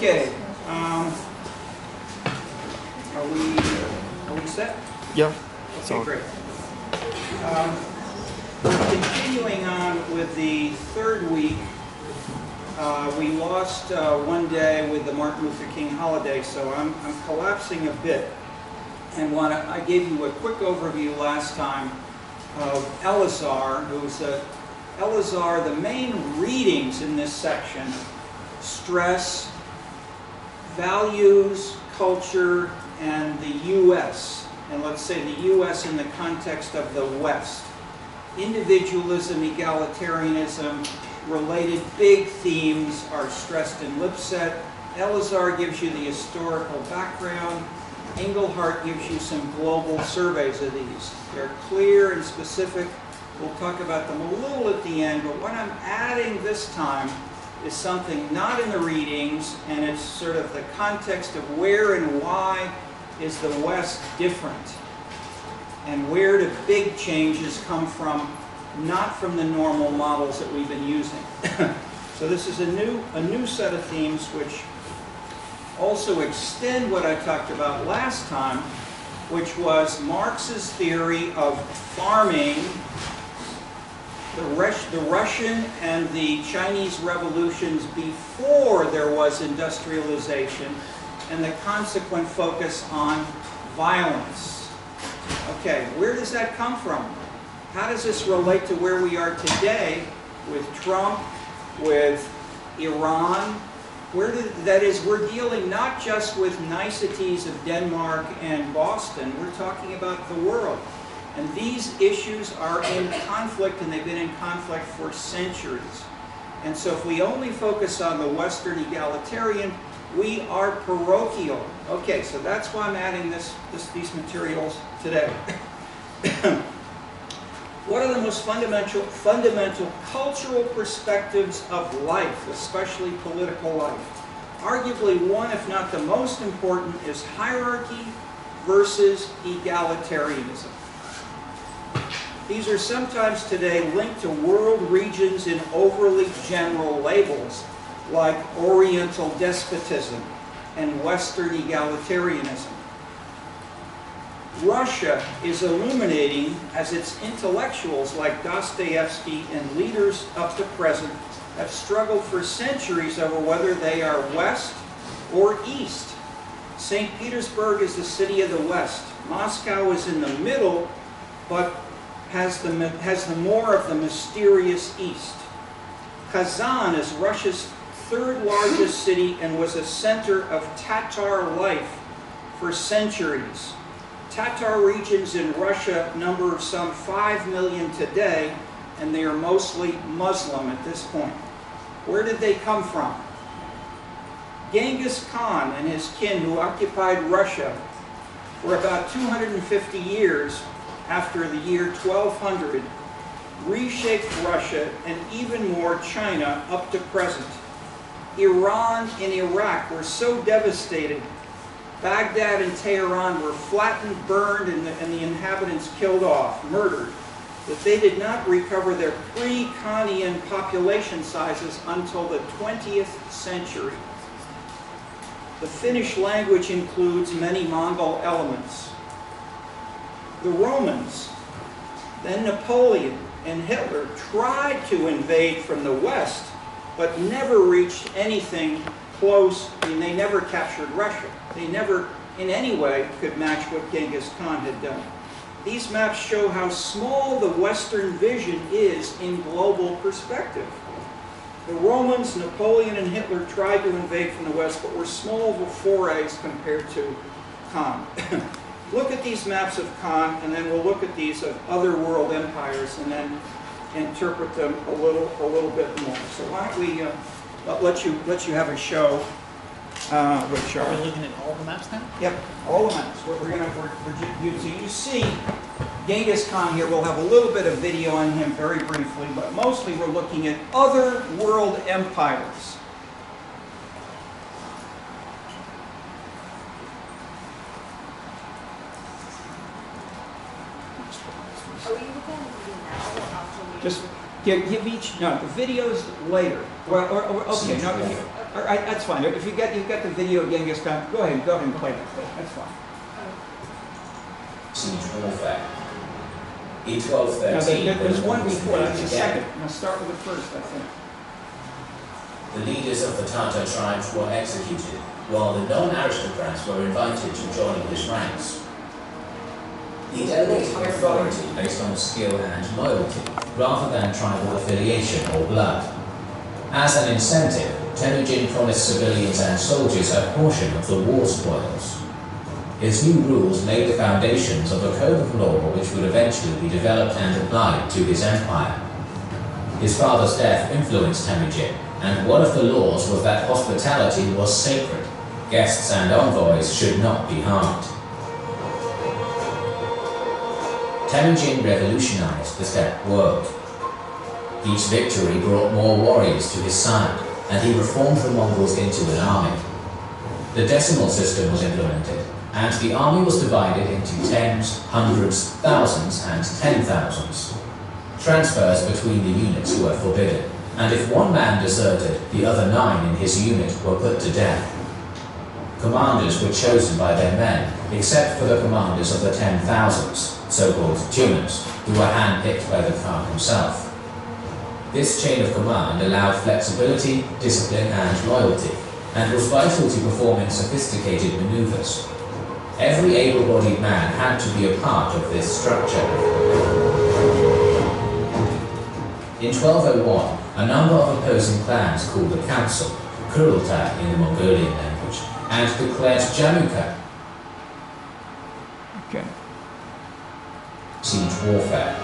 Okay. Are we set? Yeah. Okay, great. We're continuing on with the third week. We lost one day with the Martin Luther King holiday, so I'm collapsing a bit. And I gave you a quick overview last time of Elazar, Elazar, the main readings in this section stress values, culture, and the U.S. And let's say the U.S. in the context of the West. Individualism, egalitarianism, related big themes are stressed in Lipset. Elazar gives you the historical background. Engelhardt gives you some global surveys of these. They're clear and specific. We'll talk about them a little at the end, but what I'm adding this time is something not in the readings, and it's sort of the context of where and why is the West different, and where do big changes come from, not from the normal models that we've been using. So this is a new set of themes which also extend what I talked about last time, which was Marx's theory of farming, the Russian and the Chinese revolutions before there was industrialization, and the consequent focus on violence. Okay, where does that come from? How does this relate to where we are today with Trump, with Iran? That is, we're dealing not just with niceties of Denmark and Boston, we're talking about the world. And these issues are in conflict, and they've been in conflict for centuries. And so if we only focus on the Western egalitarian, we are parochial. Okay, so that's why I'm adding these materials today. What are the most fundamental cultural perspectives of life, especially political life? Arguably one, if not the most important, is hierarchy versus egalitarianism. These are sometimes today linked to world regions in overly general labels, like Oriental despotism and Western egalitarianism. Russia is illuminating as its intellectuals like Dostoevsky and leaders up to present have struggled for centuries over whether they are West or East. St. Petersburg is the city of the West. Moscow is in the middle, but has the more of the mysterious East. Kazan is Russia's third largest city and was a center of Tatar life for centuries. Tatar regions in Russia number some 5 million today, and they are mostly Muslim at this point. Where did they come from? Genghis Khan and his kin, who occupied Russia for about 250 years after the year 1200, reshaped Russia and even more China up to present. Iran and Iraq were so devastated. Baghdad and Tehran were flattened, burned, and the inhabitants killed off, murdered, that they did not recover their pre-Khanian population sizes until the 20th century. The Finnish language includes many Mongol elements. The Romans, then Napoleon and Hitler tried to invade from the West, but never reached anything close. I mean, they never captured Russia. They never, in any way, could match what Genghis Khan had done. These maps show how small the Western vision is in global perspective. The Romans, Napoleon, and Hitler tried to invade from the West, but were small forays compared to Khan. Look at these maps of Khan, and then we'll look at these of other world empires, and then interpret them a little bit more. So why don't we let you have a show? Which are we looking at all the maps now? Yep, all the maps. So you see Genghis Khan here. We'll have a little bit of video on him very briefly, but mostly we're looking at other world empires. Are we looking now or after we... Just give each, no, the videos later. Well, okay, no, All right, that's fine. If you've got the video of Genghis Khan, go ahead and play that. That's fine. Siege warfare. In 1213, now, there's one before. That's the second. I'm going to start with the first, I think. The leaders of the Tatar tribes were executed, while the non-aristocrats were invited to join his ranks. He delegated authority based on skill and loyalty, rather than tribal affiliation or blood. As an incentive, Temujin promised civilians and soldiers a portion of the war spoils. His new rules laid the foundations of a code of law which would eventually be developed and applied to his empire. His father's death influenced Temujin, and one of the laws was that hospitality was sacred. Guests and envoys should not be harmed. Temujin revolutionized the steppe world. Each victory brought more warriors to his side, and he reformed the Mongols into an army. The decimal system was implemented, and the army was divided into tens, hundreds, thousands, and 10,000s. Transfers between the units were forbidden, and if one man deserted, the other 9 in his unit were put to death. Commanders were chosen by their men, except for the commanders of the 10,000s, so-called tuners, who were hand-picked by the Khan himself. This chain of command allowed flexibility, discipline, and loyalty, and was vital to performing sophisticated maneuvers. Every able-bodied man had to be a part of this structure. In 1201, a number of opposing clans called a council, Kurultai in the Mongolian language, and declared Jamuka. Okay. Siege warfare.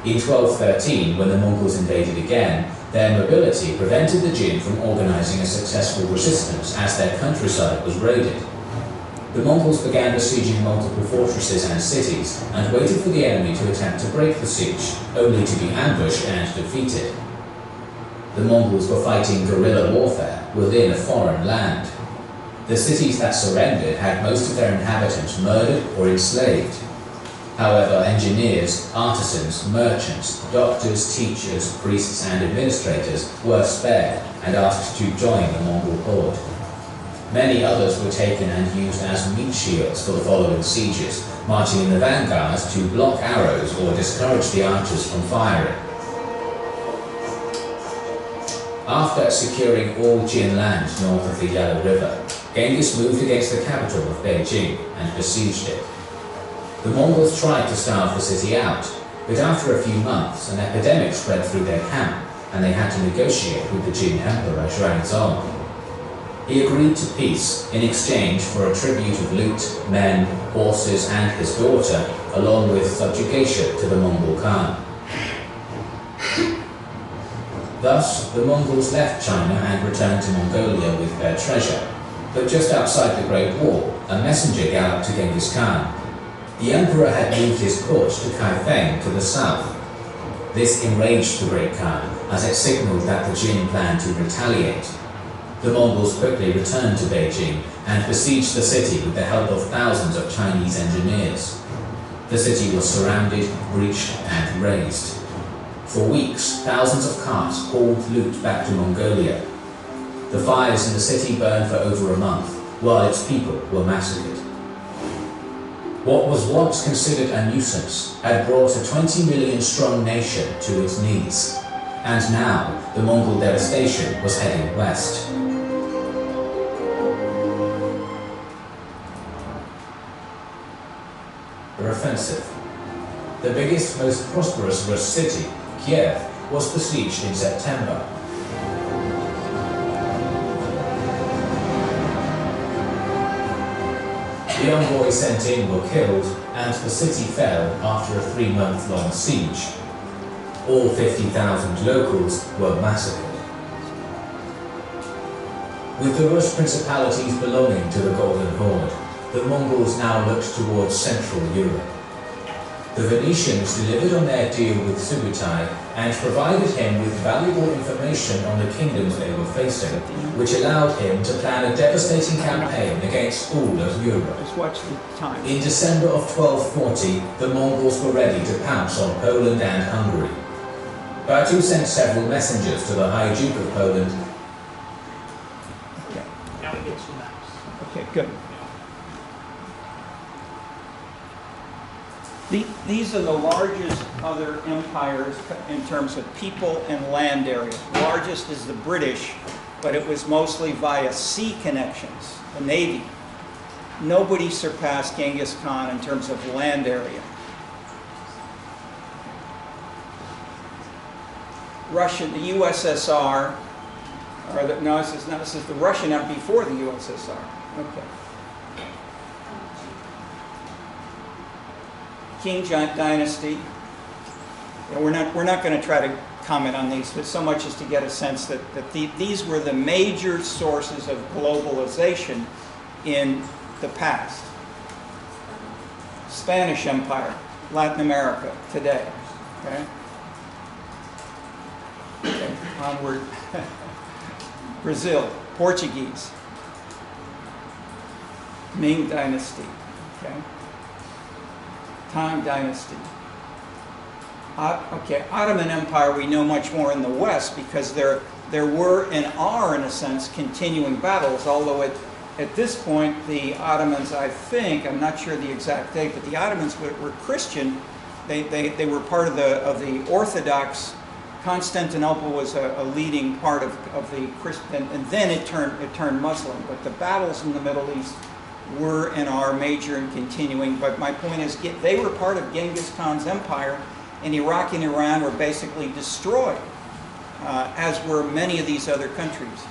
In 1213, when the Mongols invaded again, their mobility prevented the Jin from organizing a successful resistance as their countryside was raided. The Mongols began besieging multiple fortresses and cities, and waited for the enemy to attempt to break the siege, only to be ambushed and defeated. The Mongols were fighting guerrilla warfare within a foreign land. The cities that surrendered had most of their inhabitants murdered or enslaved. However, engineers, artisans, merchants, doctors, teachers, priests, and administrators were spared and asked to join the Mongol horde. Many others were taken and used as meat shields for the following sieges, marching in the vanguard to block arrows or discourage the archers from firing. After securing all Jin land north of the Yellow River, Genghis moved against the capital of Beijing and besieged it. The Mongols tried to starve the city out, but after a few months an epidemic spread through their camp, and they had to negotiate with the Jin Emperor Xuanzong. He agreed to peace in exchange for a tribute of loot, men, horses, and his daughter, along with subjugation to the Mongol Khan. Thus, the Mongols left China and returned to Mongolia with their treasure. But just outside the Great Wall, a messenger galloped to Genghis Khan. The emperor had moved his court to Kaifeng to the south. This enraged the Great Khan, as it signaled that the Jin planned to retaliate. The Mongols quickly returned to Beijing and besieged the city with the help of thousands of Chinese engineers. The city was surrounded, breached, and razed. For weeks, thousands of carts hauled loot back to Mongolia. The fires in the city burned for over a month, while its people were massacred. What was once considered a nuisance had brought a 20 million strong nation to its knees, and now the Mongol devastation was heading west. The offensive. The biggest, most prosperous Rus city, Kiev, was besieged in September. The envoys sent in were killed, and the city fell after a 3-month-long siege. All 50,000 locals were massacred. With the Rus principalities belonging to the Golden Horde, the Mongols now looked towards Central Europe. The Venetians delivered on their deal with Subutai and provided him with valuable information on the kingdoms they were facing, which allowed him to plan a devastating campaign against all of Europe. Just watch the time. In December of 1240, the Mongols were ready to pounce on Poland and Hungary. Batu sent several messengers to the High Duke of Poland These are the largest other empires in terms of people and land area. Largest is the British, but it was mostly via sea connections, the Navy. Nobody surpassed Genghis Khan in terms of land area. Russia, the USSR, this is the Russian Empire before the USSR. Okay. Qing dynasty. We're not going to try to comment on these, but so much as to get a sense that these were the major sources of globalization in the past. Spanish Empire, Latin America today. Okay. Okay. Onward. Brazil, Portuguese. Ming dynasty. Okay. Tang dynasty. Okay, Ottoman Empire we know much more in the West because there were and are, in a sense, continuing battles, although at this point the Ottomans, I think, I'm not sure the exact date, but the Ottomans were Christian. They were part of the Orthodox. Constantinople was a leading part of the Christian, and then it turned Muslim. But the battles in the Middle East were and are major and continuing. But my point is, they were part of Genghis Khan's empire, and Iraq and Iran were basically destroyed, as were many of these other countries.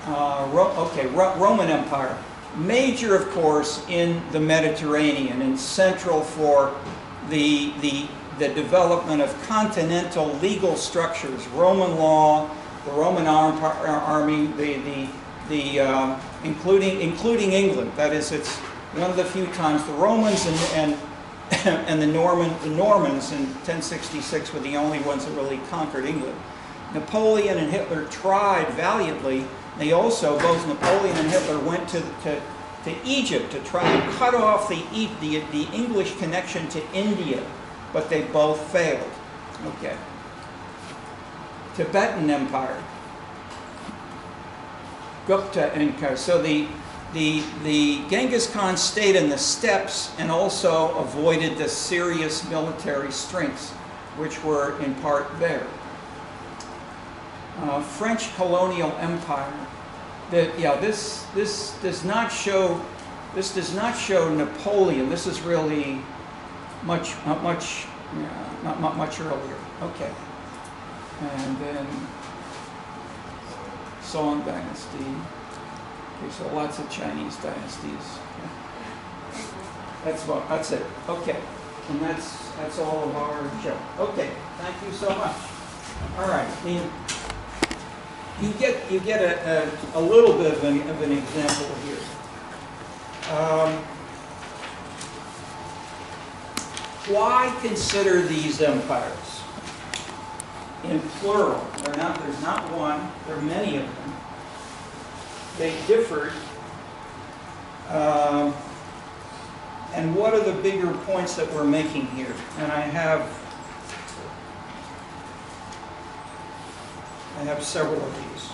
Roman Empire. Major, of course, in the Mediterranean and central for the development of continental legal structures. Roman law, the Roman army, including England. That is, it's one of the few times the Romans and the Normans in 1066 were the only ones that really conquered England. Napoleon and Hitler tried valiantly. They also, both Napoleon and Hitler, went to Egypt to try and cut off the English connection to India, but they both failed. Okay. Tibetan Empire. Gupta Empire. So the Genghis Khan stayed in the steppes and also avoided the serious military strengths, which were in part there. French colonial empire. This does not show Napoleon. This is really much earlier. Okay, and then Song dynasty. Okay, so lots of Chinese dynasties. That's it. Okay, and that's all of our show. Okay, thank you so much. All right, you get a little bit of an example here. Why consider these empires in plural? There's not one. There are many of them. They differed. And what are the bigger points that we're making here? And I have several of these.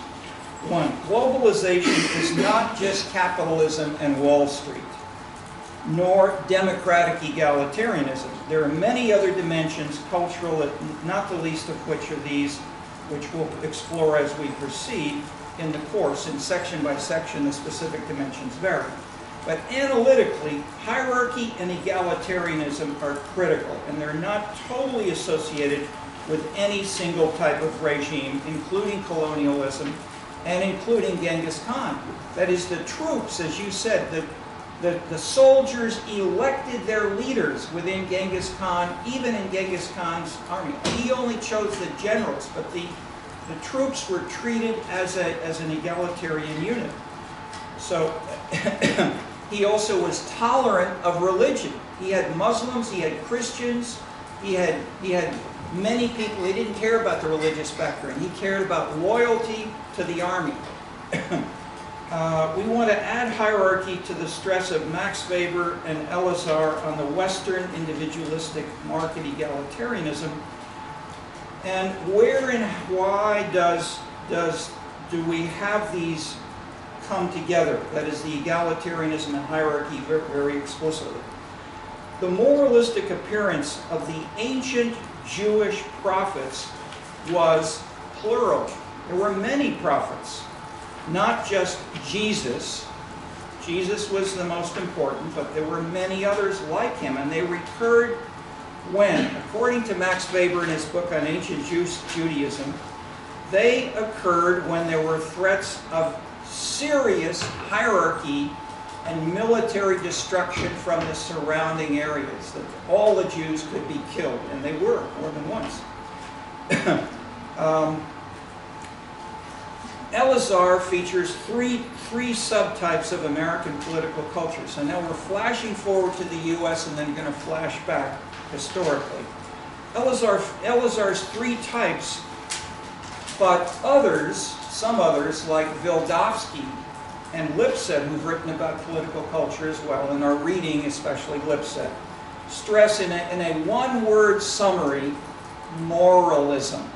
One, globalization is not just capitalism and Wall Street, nor democratic egalitarianism. There are many other dimensions, cultural, not the least of which are these, which we'll explore as we proceed in the course. In section by section, the specific dimensions vary. But analytically, hierarchy and egalitarianism are critical, and they're not totally associated with any single type of regime, including colonialism and including Genghis Khan. That is, the troops, as you said, the soldiers elected their leaders within Genghis Khan, even in Genghis Khan's army. He only chose the generals, but the troops were treated as an egalitarian unit. So he also was tolerant of religion. He had Muslims, he had Christians, he had many people. He didn't care about the religious background. He cared about loyalty to the army. We want to add hierarchy to the stress of Max Weber and Elazar on the Western individualistic market egalitarianism. And where and why do we have these come together? That is, the egalitarianism and hierarchy very explicitly. The moralistic appearance of the ancient Jewish prophets was plural. There were many prophets, not just Jesus. Jesus was the most important, but there were many others like him, and they recurred when, according to Max Weber in his book on ancient Judaism, they occurred when there were threats of serious hierarchy and military destruction from the surrounding areas, that all the Jews could be killed, and they were more than once. Elazar features three subtypes of American political culture. So now we're flashing forward to the U.S. and then going to flash back historically. Elazar's three types, but others, some others like Vildovsky and Lipset, who've written about political culture as well and are reading especially Lipset, stress in a one-word summary, moralism.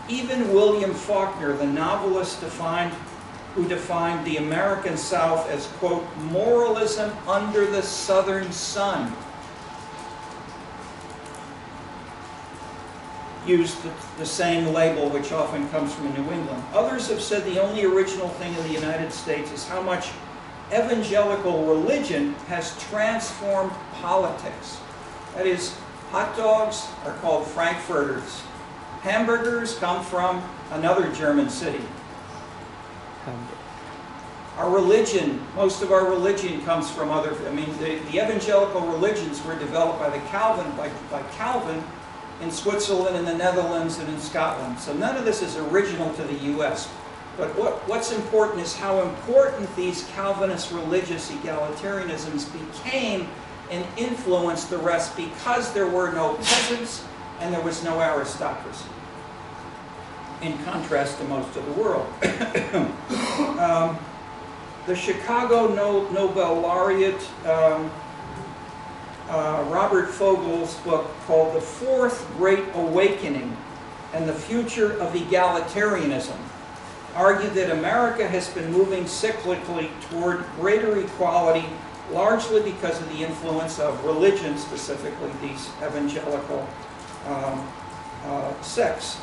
Even William Faulkner, the novelist who defined the American South as, quote, moralism under the southern sun, used the same label which often comes from New England. Others have said the only original thing in the United States is how much evangelical religion has transformed politics. That is, hot dogs are called Frankfurters. Hamburgers come from another German city. Our religion, most of our religion comes from other, the evangelical religions were developed by Calvin in Switzerland, in the Netherlands, and in Scotland. So none of this is original to the U.S. But what's important is how important these Calvinist religious egalitarianisms became and influenced the rest, because there were no peasants and there was no aristocracy, in contrast to most of the world. The Chicago Nobel laureate Robert Fogel's book called The Fourth Great Awakening and the Future of Egalitarianism argued that America has been moving cyclically toward greater equality, largely because of the influence of religion, specifically these evangelical sects.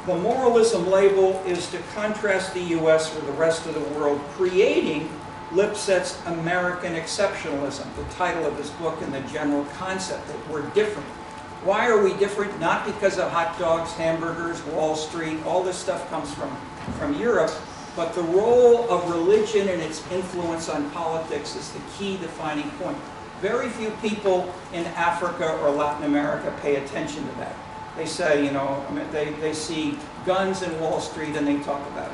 The moralism label is to contrast the U.S. with the rest of the world, creating Lipset's American exceptionalism, the title of his book, and the general concept that we're different. Why are we different? Not because of hot dogs, hamburgers, Wall Street, all this stuff comes from Europe, but the role of religion and its influence on politics is the key defining point. Very few people in Africa or Latin America pay attention to that. They say, they see guns in Wall Street and they talk about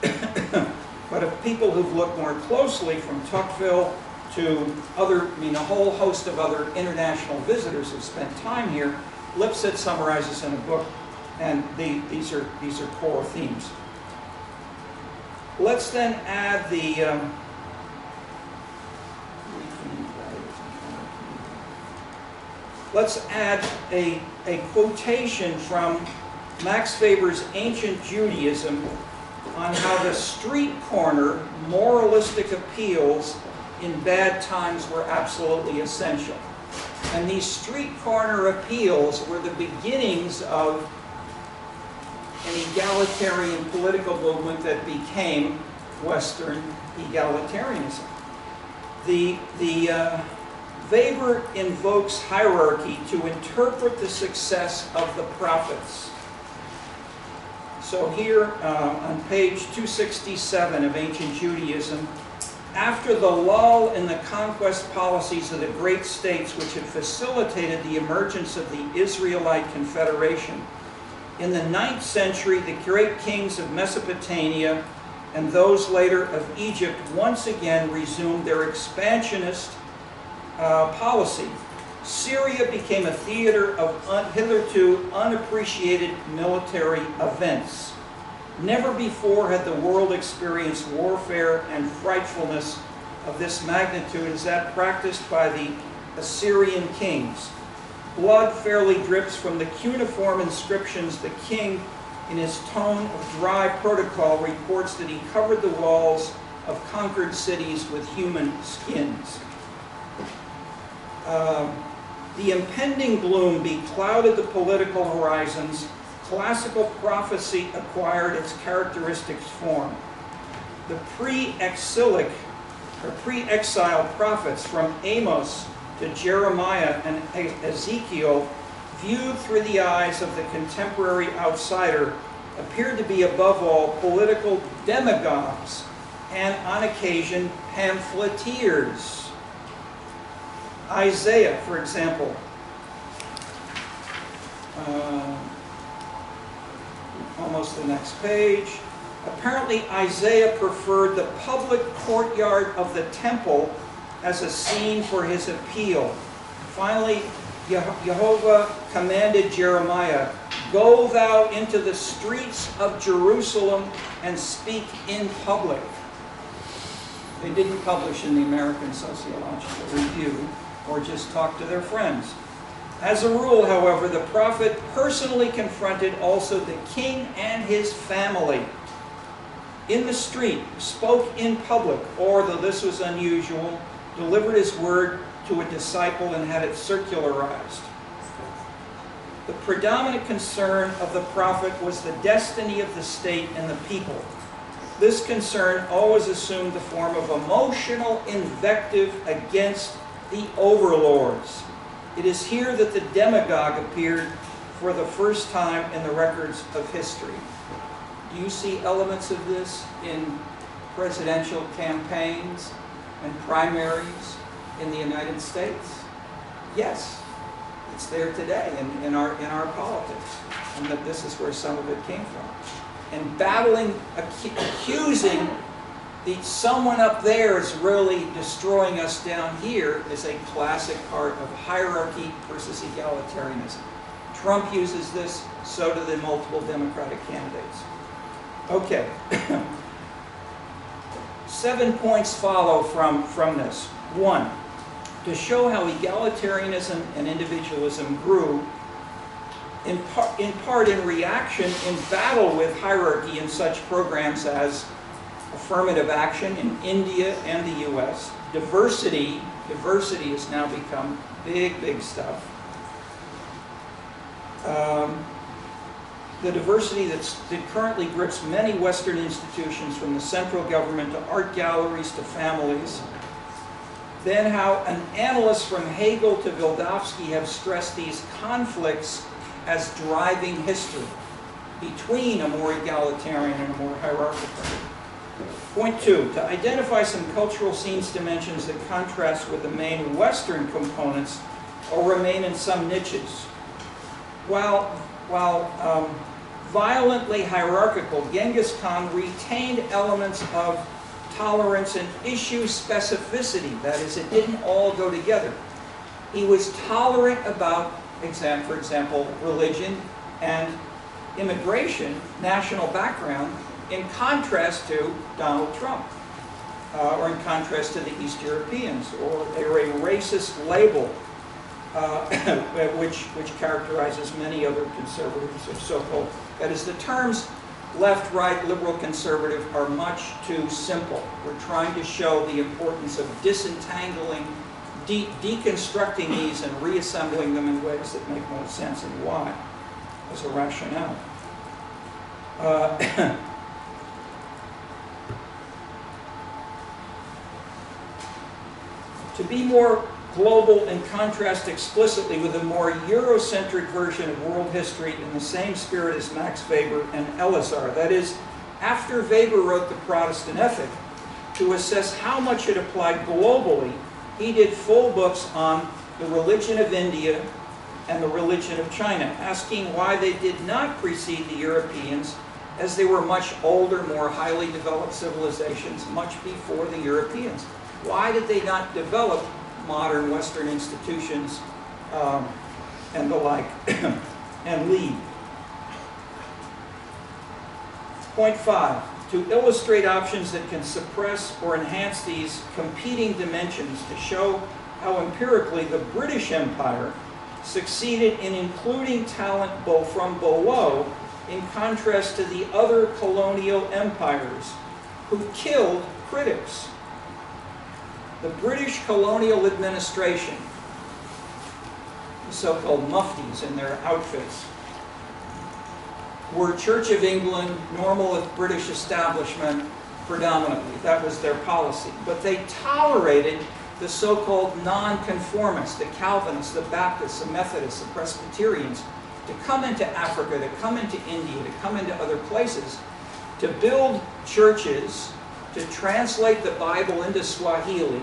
it. But if people who've looked more closely, from Tocqueville to a whole host of other international visitors who've spent time here, Lipset summarizes in a book, and these are core themes. Let's then add the let's add a quotation from Max Weber's Ancient Judaism on how the street corner moralistic appeals in bad times were absolutely essential. And these street corner appeals were the beginnings of an egalitarian political movement that became Western egalitarianism. Weber invokes hierarchy to interpret the success of the prophets. So here on page 267 of Ancient Judaism, after the lull in the conquest policies of the great states which had facilitated the emergence of the Israelite Confederation, in the 9th century, the great kings of Mesopotamia and those later of Egypt once again resumed their expansionist policy. Syria became a theater of hitherto unappreciated military events. Never before had the world experienced warfare and frightfulness of this magnitude as that practiced by the Assyrian kings. Blood fairly drips from the cuneiform inscriptions. The king, in his tone of dry protocol, reports that he covered the walls of conquered cities with human skins. The impending gloom beclouded the political horizons. Classical prophecy acquired its characteristic form. The pre-exilic or pre-exile prophets from Amos to Jeremiah and Ezekiel, viewed through the eyes of the contemporary outsider, appeared to be above all political demagogues and on occasion pamphleteers. Isaiah, for example, almost the next page. Apparently Isaiah preferred the public courtyard of the temple as a scene for his appeal. Finally, Jehovah commanded Jeremiah, "Go thou into the streets of Jerusalem and speak in public." They didn't publish in the American Sociological Review or just talk to their friends. As a rule, however, the prophet personally confronted also the king and his family in the street, spoke in public, or, though this was unusual, delivered his word to a disciple and had it circularized. The predominant concern of the prophet was the destiny of the state and the people. This concern always assumed the form of emotional invective against the overlords. It is here that the demagogue appeared for the first time in the records of history. Do you see elements of this in presidential campaigns and primaries in the United States? Yes, it's there today in our politics, and that this is where some of it came from. And battling, accusing someone up there is really destroying us down here is a classic part of hierarchy versus egalitarianism. Trump uses this, so do the multiple Democratic candidates. Okay. 7 points follow from this. 1, to show how egalitarianism and individualism grew, in part in reaction, in battle with hierarchy in such programs as affirmative action in India and the US. Diversity has now become big stuff. The diversity that currently grips many Western institutions, from the central government to art galleries to families. Then how an analyst from Hegel to Wildavsky have stressed these conflicts as driving history between a more egalitarian and a more hierarchical. Point 2, to identify some cultural scenes dimensions that contrast with the main Western components or remain in some niches. While violently hierarchical, Genghis Khan retained elements of tolerance and issue specificity. That is, it didn't all go together. He was tolerant about, for example, religion and immigration, national background, in contrast to Donald Trump, or in contrast to the East Europeans, or they're a racist label, which characterizes many other conservatives, or so-called. That is, the terms left, right, liberal, conservative are much too simple. We're trying to show the importance of disentangling, deconstructing these and reassembling them in ways that make more sense, and why, as a rationale. To be more global and contrast explicitly with a more Eurocentric version of world history in the same spirit as Max Weber and Elazar. That is, after Weber wrote the Protestant Ethic, to assess how much it applied globally, he did full books on the religion of India and the religion of China, asking why they did not precede the Europeans, as they were much older, more highly developed civilizations much before the Europeans. Why did they not develop modern Western institutions and the like, and lead? Point 5, to illustrate options that can suppress or enhance these competing dimensions, to show how empirically the British Empire succeeded in including talent both from below, in contrast to the other colonial empires who killed critics. The British colonial administration the so-called muftis in their outfits, were Church of England, normal British establishment predominantly. That was their policy. But they tolerated the so-called nonconformists, the Calvinists, the Baptists, the Methodists, the Presbyterians, to come into Africa, to come into India, to come into other places, to build churches, to translate the Bible into Swahili,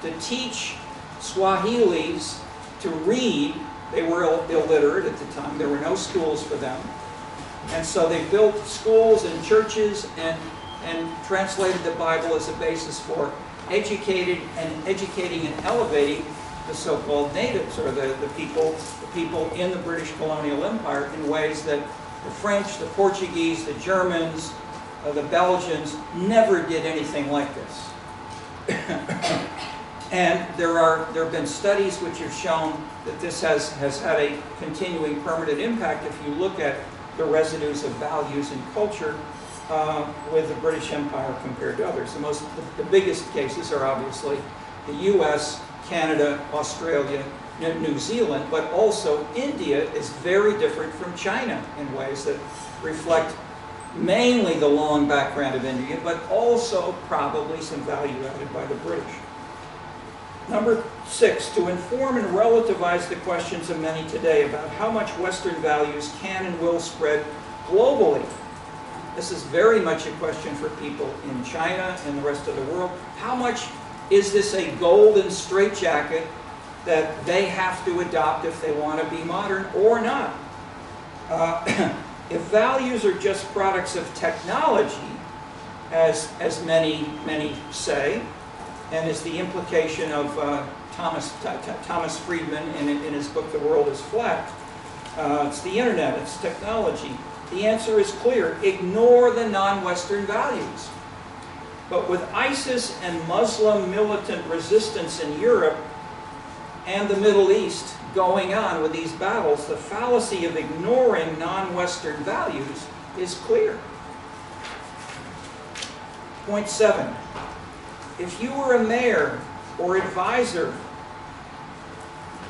to teach Swahilis to read. They were illiterate at the time. There were no schools for them. And so they built schools and churches and translated the Bible as a basis for educating and elevating the so-called natives, or the people in the British colonial empire, in ways that the French, the Portuguese, the Germans, the Belgians never did anything like this. And there have been studies which have shown that this has had a continuing permanent impact if you look at the residues of values and culture with the British Empire compared to others. The biggest cases are obviously the US, Canada, Australia, New Zealand, but also India is very different from China in ways that reflect mainly the long background of India, but also probably some value added by the British. Number 6, to inform and relativize the questions of many today about how much Western values can and will spread globally. This is very much a question for people in China and the rest of the world. How much is this a golden straitjacket that they have to adopt if they want to be modern or not? If values are just products of technology, as many say, and is the implication of Thomas Friedman in his book The World is Flat, it's the internet, it's technology. The answer is clear: ignore the non-Western values. But with ISIS and Muslim militant resistance in Europe and the Middle East going on with these battles, the fallacy of ignoring non-Western values is clear. Point 7. If you were a mayor or advisor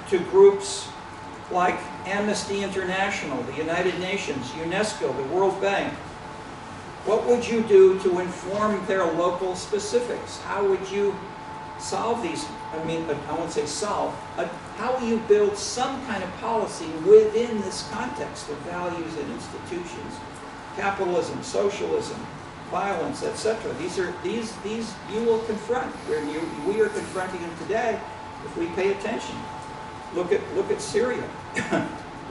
to groups like Amnesty International, the United Nations, UNESCO, the World Bank, what would you do to inform their local specifics? How would you solve these? I won't say solve. How will you build some kind of policy within this context of values and institutions? Capitalism, socialism, violence, etc. These you will confront. We are confronting them today if we pay attention. Look at Syria.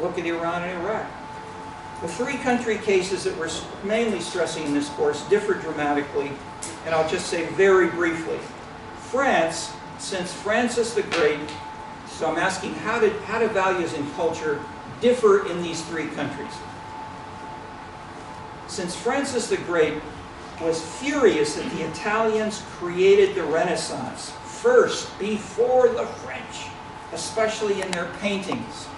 Look at Iran and Iraq. The 3 country cases that we're mainly stressing in this course differ dramatically, and I'll just say very briefly. France, since Francis the Great, so I'm asking, how do values and culture differ in these 3 countries? Since Francis the Great was furious that the Italians created the Renaissance first, before the French, especially in their paintings,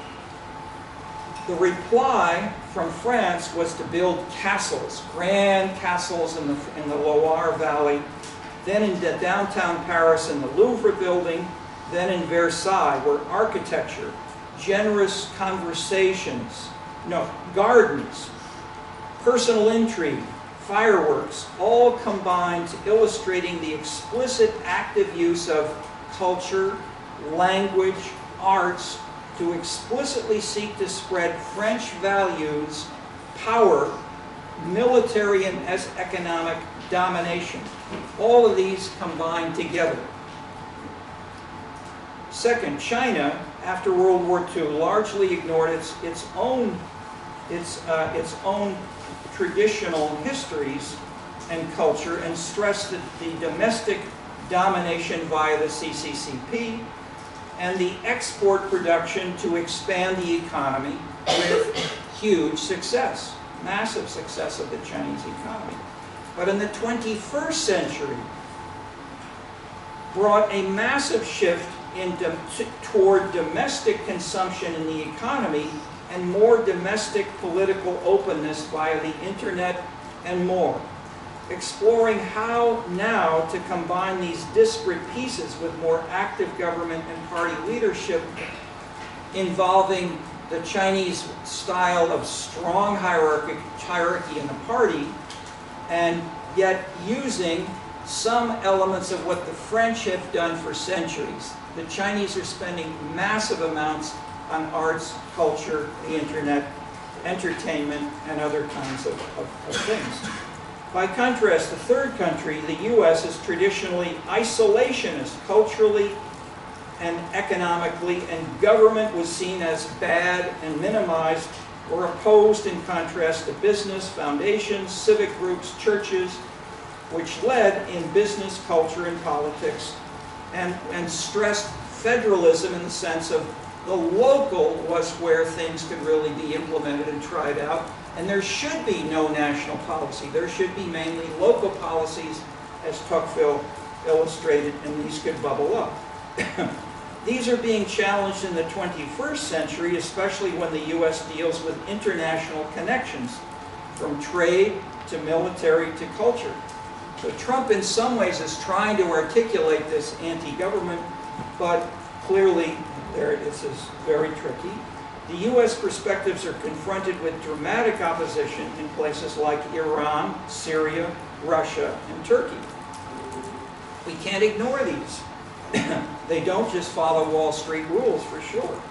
the reply from France was to build castles, grand castles in the Loire Valley, then in downtown Paris in the Louvre building, then in Versailles, where architecture, generous conversations, gardens, personal intrigue, fireworks, all combined to illustrating the explicit active use of culture, language, arts, to explicitly seek to spread French values, power, military and economic domination. All of these combined together. Second, China, after World War II, largely ignored its own traditional histories and culture, and stressed the domestic domination via the CCCP and the export production to expand the economy with huge success, massive success of the Chinese economy. But in the 21st century, brought a massive shift toward domestic consumption in the economy and more domestic political openness via the internet and more. Exploring how now to combine these disparate pieces with more active government and party leadership involving the Chinese style of strong hierarchy in the party, and yet using some elements of what the French have done for centuries. The Chinese are spending massive amounts on arts, culture, the internet, entertainment, and other kinds of things. By contrast, the third country, the US, is traditionally isolationist culturally and economically, and government was seen as bad and minimized or opposed, in contrast to business, foundations, civic groups, churches, which led in business, culture, and politics, and stressed federalism in the sense of the local was where things could really be implemented and tried out, and there should be no national policy. There should be mainly local policies, as Tocqueville illustrated, and these could bubble up. These are being challenged in the 21st century, especially when the U.S. deals with international connections, from trade to military to culture. So Trump in some ways is trying to articulate this anti-government, but clearly this is very tricky. The U.S. perspectives are confronted with dramatic opposition in places like Iran, Syria, Russia, and Turkey. We can't ignore these. They don't just follow Wall Street rules, for sure.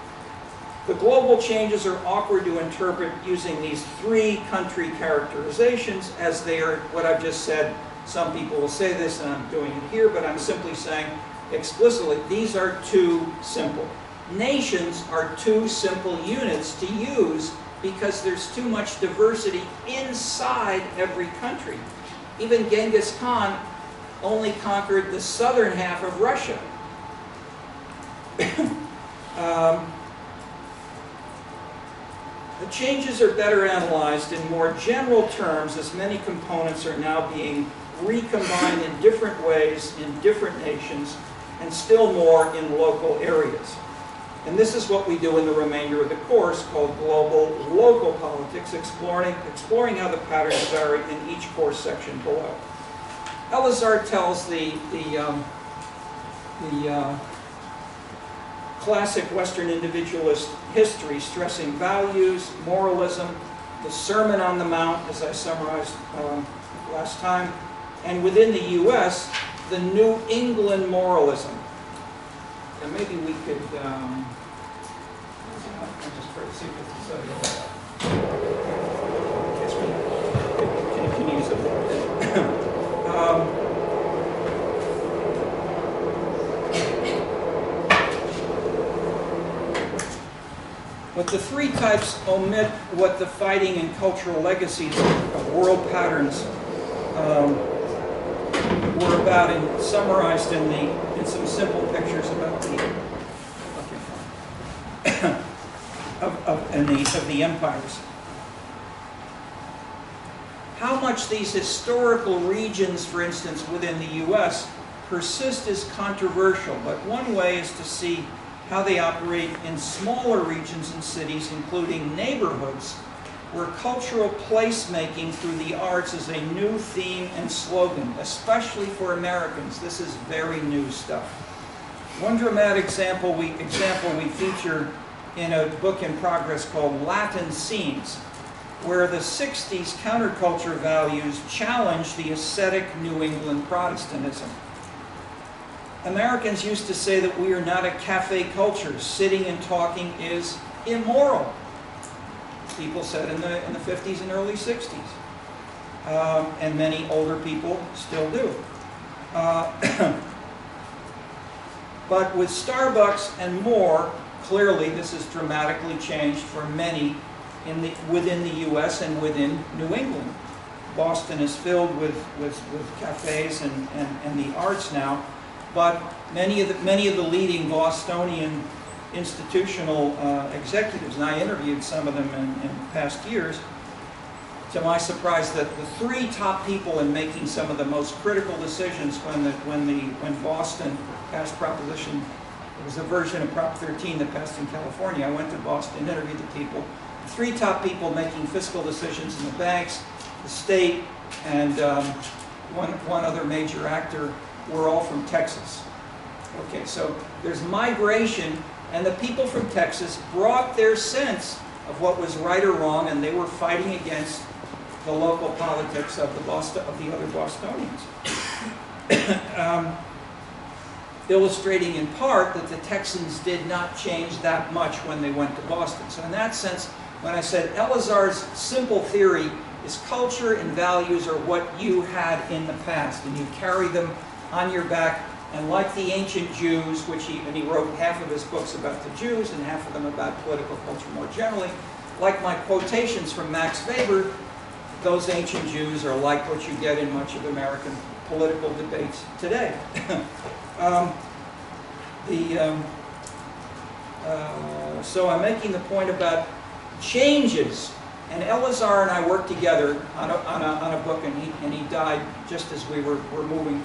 The global changes are awkward to interpret using these three country characterizations, as they are what I've just said. Some people will say this, and I'm doing it here, but I'm simply saying explicitly, these are too simple. Nations are too simple units to use because there's too much diversity inside every country. Even Genghis Khan only conquered the southern half of Russia. The changes are better analyzed in more general terms, as many components are now being recombined in different ways in different nations, and still more in local areas. And this is what we do in the remainder of the course, called Global Local Politics, exploring how the patterns vary in each course section below. Elazar tells the classic Western individualist history, stressing values, moralism, the Sermon on the Mount, as I summarized last time, and within the U.S., the New England moralism. And maybe we could, I'll just try to see if it's can use it. But the three types omit what the fighting and cultural legacies of world patterns were about, and summarized in some simple pictures about the empires. How much these historical regions, for instance, within the U.S. persist is controversial, but one way is to see how they operate in smaller regions and cities, including neighborhoods, where cultural placemaking through the arts is a new theme and slogan, especially for Americans. This is very new stuff. One dramatic example we feature in a book in progress called Latin Scenes, where the 60s counterculture values challenge the ascetic New England Protestantism. Americans used to say that we are not a cafe culture. Sitting and talking is immoral. People said in the 50s and early 60s. And many older people still do. But with Starbucks and more, clearly this has dramatically changed for many within the U.S. and within New England. Boston is filled with cafes and the arts now. But many of the leading Bostonian institutional executives, and I interviewed some of them in past years, to my surprise, that the three top people in making some of the most critical decisions when Boston passed Proposition, it was a version of Prop 13 that passed in California. I went to Boston, interviewed the people. The three top people making fiscal decisions in the banks, the state, and one other major actor were all from Texas. Okay, so there's migration, And the people from Texas brought their sense of what was right or wrong, and they were fighting against the local politics of the other Bostonians. Illustrating in part that the Texans did not change that much when they went to Boston. So in that sense, when I said Elazar's simple theory is culture and values are what you had in the past, and you carry them on your back, and like the ancient Jews, and he wrote half of his books about the Jews and half of them about political culture more generally, like my quotations from Max Weber, those ancient Jews are like what you get in much of American political debates today. So I'm making the point about changes, and Elazar and I worked together on a book, and he died just as we were moving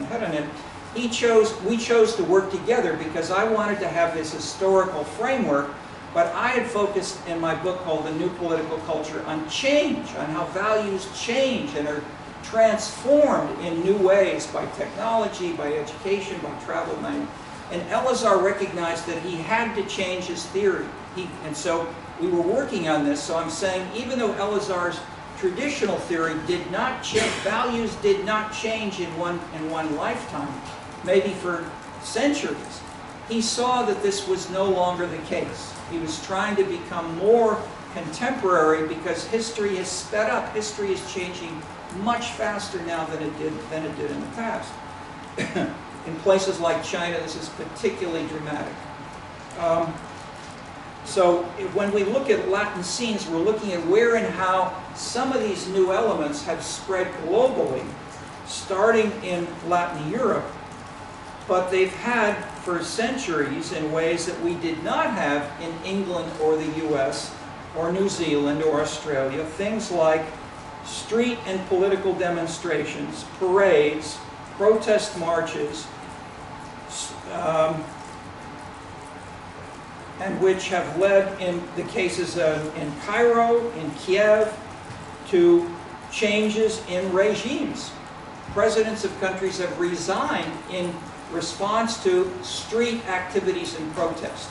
ahead on it. We chose to work together because I wanted to have this historical framework, but I had focused in my book called The New Political Culture on change, on how values change and are transformed in new ways by technology, by education, by travel. And Elazar recognized that he had to change his theory. And so we were working on this. So I'm saying even though Elazar's traditional theory did not change, values did not change in one lifetime, maybe for centuries, he saw that this was no longer the case. He was trying to become more contemporary because history has sped up. History is changing much faster now than it did in the past. In places like China, this is particularly dramatic. So when we look at Latin scenes, we're looking at where and how some of these new elements have spread globally, starting in Latin Europe, but they've had for centuries in ways that we did not have in England or the US or New Zealand or Australia, things like street and political demonstrations, parades, protest marches, and which have led in the cases in Cairo, in Kiev, to changes in regimes. Presidents of countries have resigned in response to street activities and protest.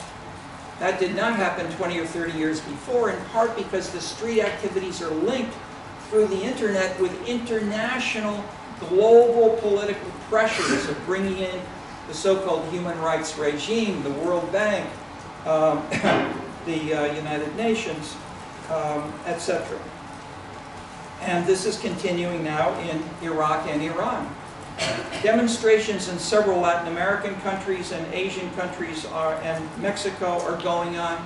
That did not happen 20 or 30 years before, in part because the street activities are linked through the internet with international global political pressures of bringing in the so-called human rights regime, the World Bank, the United Nations, etc. And this is continuing now in Iraq and Iran. Demonstrations in several Latin American countries and Asian countries and Mexico are going on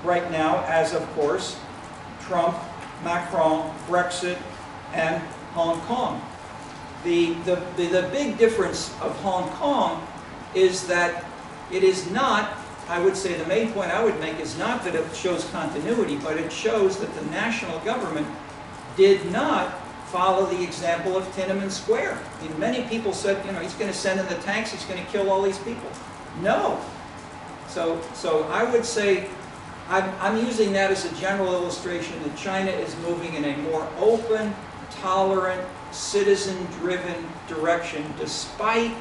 right now, as of course Trump, Macron, Brexit, and Hong Kong. The big difference of Hong Kong is that it is not, I would say the main point I would make is not that it shows continuity, but it shows that the national government did not follow the example of Tiananmen Square. I mean, many people said, he's going to send in the tanks, he's going to kill all these people. No. So I would say, I'm using that as a general illustration that China is moving in a more open, tolerant, citizen-driven direction, despite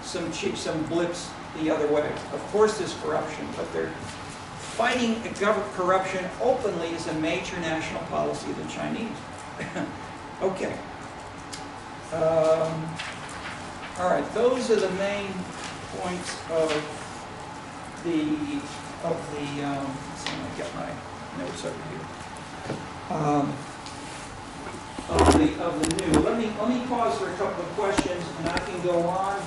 some blips the other way. Of course there's corruption, but they're fighting corruption openly is a major national policy of the Chinese. Okay. All right, those are the main points of the let's see, I get my notes over here. Of the new. Let me pause for a couple of questions, and I can go on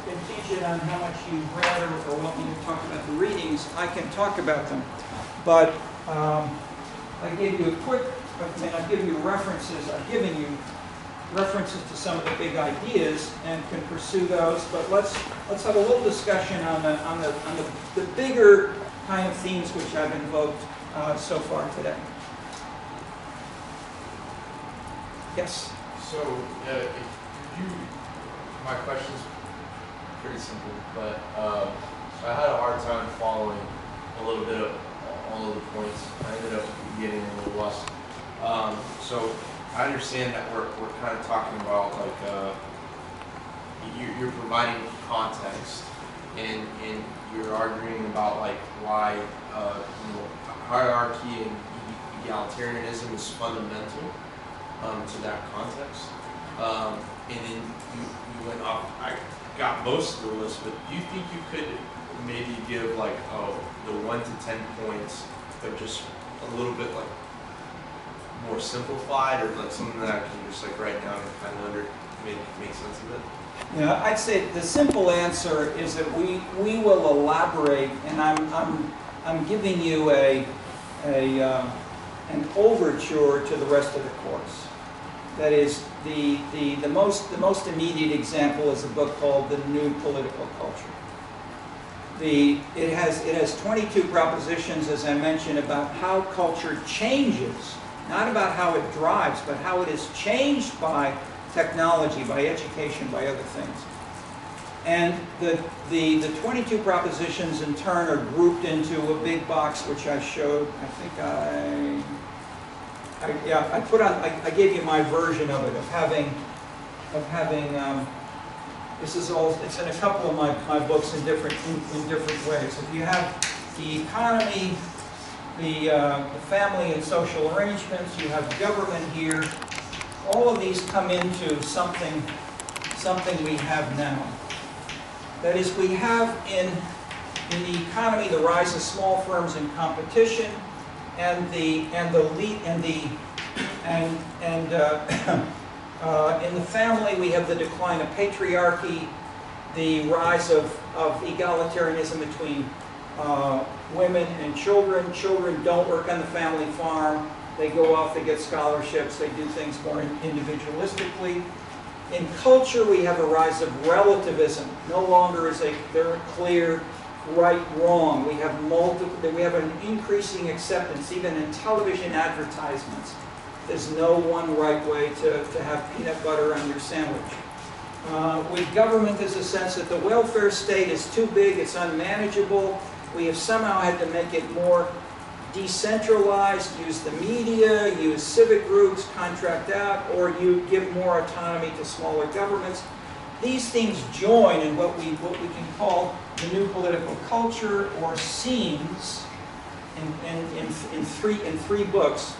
contingent on how much you've read or want me to talk about the readings. I can talk about them, but I gave you I've given you references. I've given you references to some of the big ideas and can pursue those. But let's have a little discussion on the bigger kind of themes which I've invoked so far today. Yes. So, my question's pretty simple, but I had a hard time following a little bit of all of the points. I ended up getting a little lost. So I understand that we're kind of talking about like you're providing context and you're arguing about like why hierarchy and egalitarianism is fundamental to that context. And then you went off. I got most of the list, but do you think you could maybe give like the 1 to 10 points, but just a little bit like more simplified, or like something that I can just like write down and kind of make sense of it? Yeah, I'd say the simple answer is that we will elaborate, and I'm giving you an overture to the rest of the course. That is, the most immediate example is a book called The New Political Culture. It has 22 propositions, as I mentioned, about how culture changes, not about how it drives, but how it is changed by technology, by education, by other things. And the 22 propositions in turn are grouped into a big box, which I showed. I think I gave you my version of it, of having this is all, it's in a couple of my books in different ways. If you have the economy, the family and social arrangements, you have government here. All of these come into something we have now. That is, we have in the economy the rise of small firms and competition, and in the family we have the decline of patriarchy, the rise of egalitarianism between women and children. Children don't work on the family farm. They go off, they get scholarships, they do things more individualistically. In culture, we have a rise of relativism. No longer is a very clear right, wrong. We have an increasing acceptance, even in television advertisements. There's no one right way to have peanut butter on your sandwich. With government, there's a sense that the welfare state is too big, it's unmanageable. We have somehow had to make it more decentralized, use the media, use civic groups, contract out, or you give more autonomy to smaller governments. These things join in what we can call the new political culture, or SEAMS, in three books.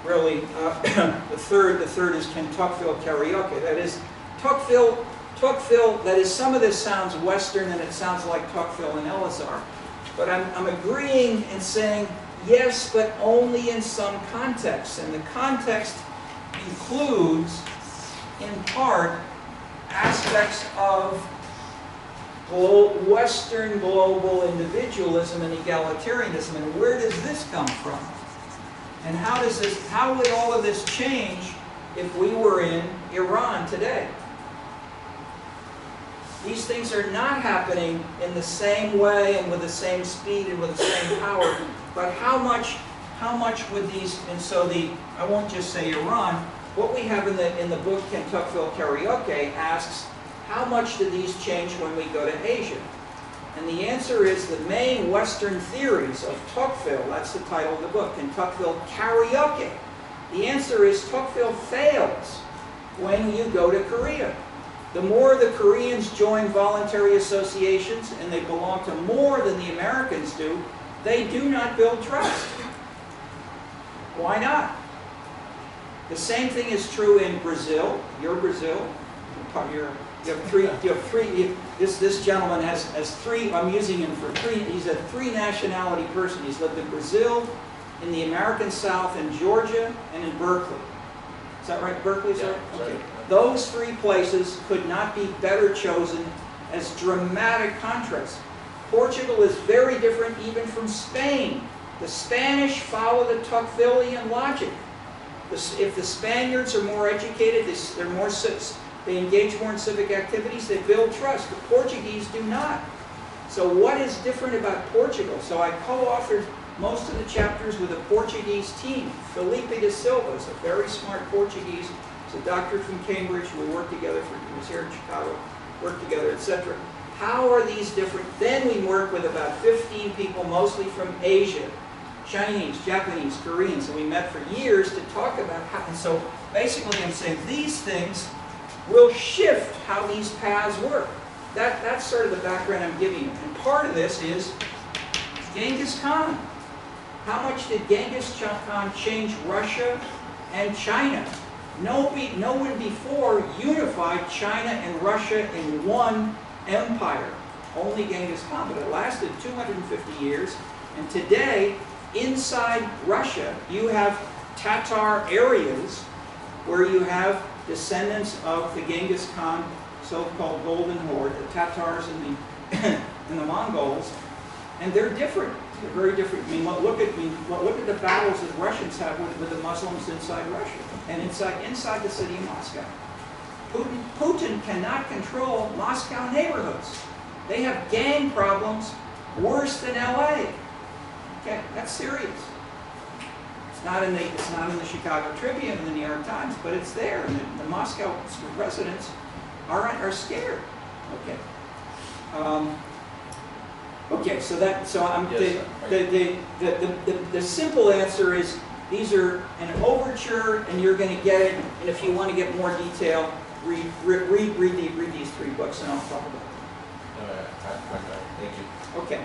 Really, the third is Can Tocqueville Karaoke? That is, Tocqueville, that is, some of this sounds Western and it sounds like Tocqueville and Elazar. But I'm agreeing and saying, yes, but only in some context. And the context includes, in part, aspects of Western global individualism and egalitarianism. And where does this come from? And how would all of this change if we were in Iran today? These things are not happening in the same way and with the same speed and with the same power. But how much would these, and so I won't just say Iran, what we have in the book Can Tocqueville Karaoke asks, how much do these change when we go to Asia? And the answer is the main Western theories of Tocqueville, that's the title of the book, Can Tocqueville Karaoke? The answer is Tocqueville fails when you go to Korea. The more the Koreans join voluntary associations, and they belong to more than the Americans do, they do not build trust. Why not? The same thing is true in Brazil. You're Brazil. This gentleman has three, I'm using him for three, he's a three-nationality person. He's lived in Brazil, in the American South, in Georgia, and in Berkeley. Is that right? Berkeley, sir? Yeah, okay. Right. Those three places could not be better chosen as dramatic contrasts. Portugal is very different even from Spain. The Spanish follow the Tocquevillian logic. If the Spaniards are more educated, they engage more in civic activities, they build trust. The Portuguese do not. So what is different about Portugal? So I co-authored most of the chapters with a Portuguese team. Felipe de Silva is a very smart Portuguese. He's a doctor from Cambridge. We worked together, he was here in Chicago, worked together, etc. How are these different? Then we work with about 15 people, mostly from Asia. Chinese, Japanese, Koreans, and we met for years to talk about how, and so basically I'm saying these things will shift how these paths work. that's sort of the background I'm giving you. And part of this is Genghis Khan. How much did Genghis Khan change Russia and China? No one before unified China and Russia in one empire. Only Genghis Khan, but it lasted 250 years. And today, inside Russia, you have Tatar areas where you have descendants of the Genghis Khan so-called Golden Horde, the Tatars and the Mongols, and they're different. They're very different. I mean, look at the battles that Russians have with the Muslims inside Russia and inside the city of Moscow. Putin cannot control Moscow neighborhoods. They have gang problems worse than LA. Okay, that's serious. It's not in the Chicago Tribune and the New York Times, but it's there. And the Moscow residents are scared. Okay. Okay, the simple answer is these are an overture, and you're going to get it. And if you want to get more detail, read these 3 books, and I'll talk about them. Thank you. Okay.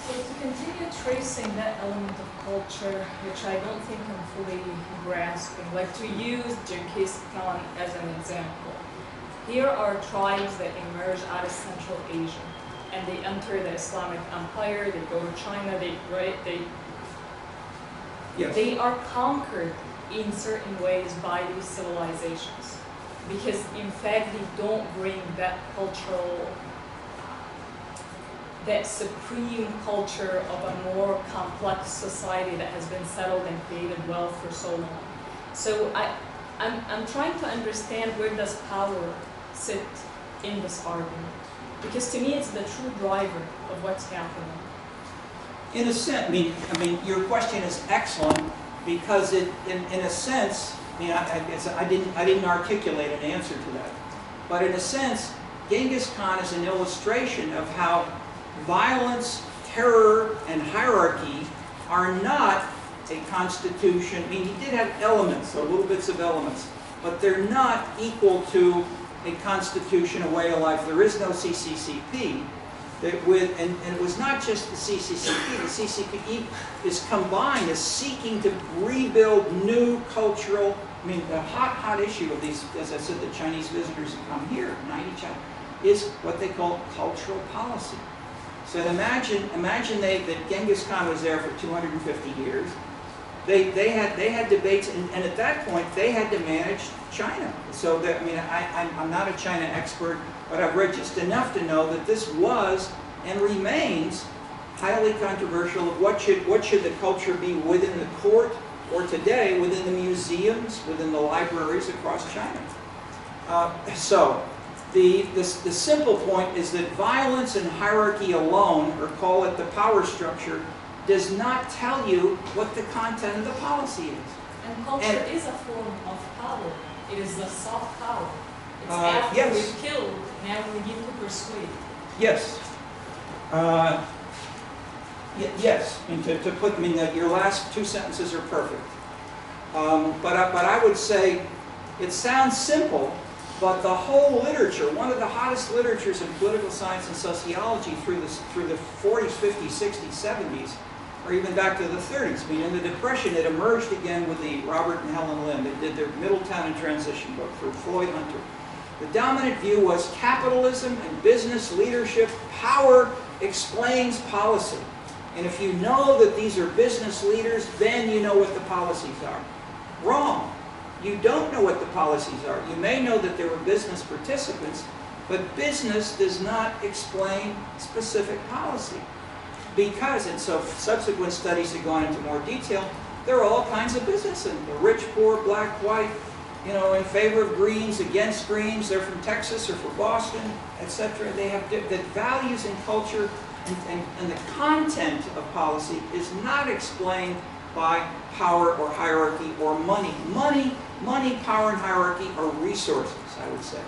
So to continue tracing that element of culture, which I don't think I'm fully grasping, like to use Genghis Khan as an example. Here are tribes that emerge out of Central Asia, and they enter the Islamic Empire, they go to China, Yes. They are conquered in certain ways by these civilizations, because in fact they don't bring that cultural, that supreme culture of a more complex society that has been settled and created wealth for so long. So I'm trying to understand where does power sit in this argument, because to me it's the true driver of what's happening. In a sense, I mean, your question is excellent because in a sense, I didn't articulate an answer to that, but in a sense, Genghis Khan is an illustration of how violence, terror, and hierarchy are not a constitution. I mean, he did have elements, so little bits of elements, but they're not equal to a constitution, a way of life. There is no CCCP. And it was not just the CCCP. The CCP is combined, is seeking to rebuild new cultural. I mean, the hot issue of these, as I said, the Chinese visitors who come here, 90 China, is what they call cultural policy. So imagine that Genghis Khan was there for 250 years. They had debates, and at that point they had to manage China. So that, I mean, I'm not a China expert, but I've read just enough to know that this was and remains highly controversial. What should the culture be within the court, or today within the museums, within the libraries across China? So the simple point is that violence and hierarchy alone, or call it the power structure, does not tell you what the content of the policy is. And culture is a form of power. It is the soft power. It's after yes. we've killed, now we begin to persuade. Yes. Yes. I mean, to put, I mean, your last 2 sentences are perfect. But I would say it sounds simple, but the whole literature, one of the hottest literatures in political science and sociology through the 40s, 50s, 60s, 70s, or even back to the 30s. I mean, in the Depression, it emerged again with the Robert and Helen Lim. They did their Middletown and Transition book for Floyd Hunter. The dominant view was capitalism and business leadership, power explains policy. And if you know that these are business leaders, then you know what the policies are. Wrong. You don't know what the policies are. You may know that there were business participants, but business does not explain specific policy. Because, and so subsequent studies have gone into more detail, there are all kinds of business, and the rich, poor, black, white, you know, in favor of greens, against greens, they're from Texas or from Boston, etc. They have that values and culture and the content of policy is not explained by power or hierarchy or money. Money, power, and hierarchy are resources, I would say,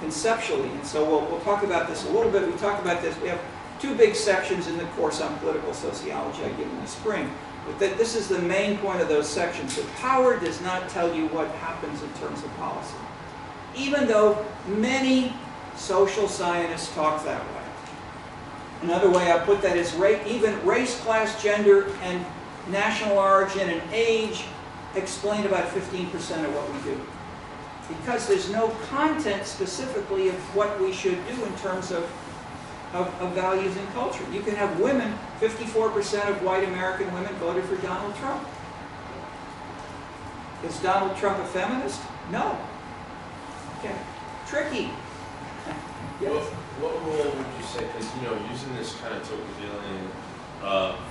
conceptually. And so we'll talk about this a little bit. We talk about this. We have 2 big sections in the course on political sociology I give in the spring. But this is the main point of those sections. That power does not tell you what happens in terms of policy. Even though many social scientists talk that way. Another way I put that is even race, class, gender, and national origin and age explain about 15% of what we do. Because there's no content specifically of what we should do in terms of values and culture. You can have women, 54% of white American women voted for Donald Trump. Is Donald Trump a feminist? No. Okay. Tricky. Yes. What role would you say, because, using this kind of Tocquevillian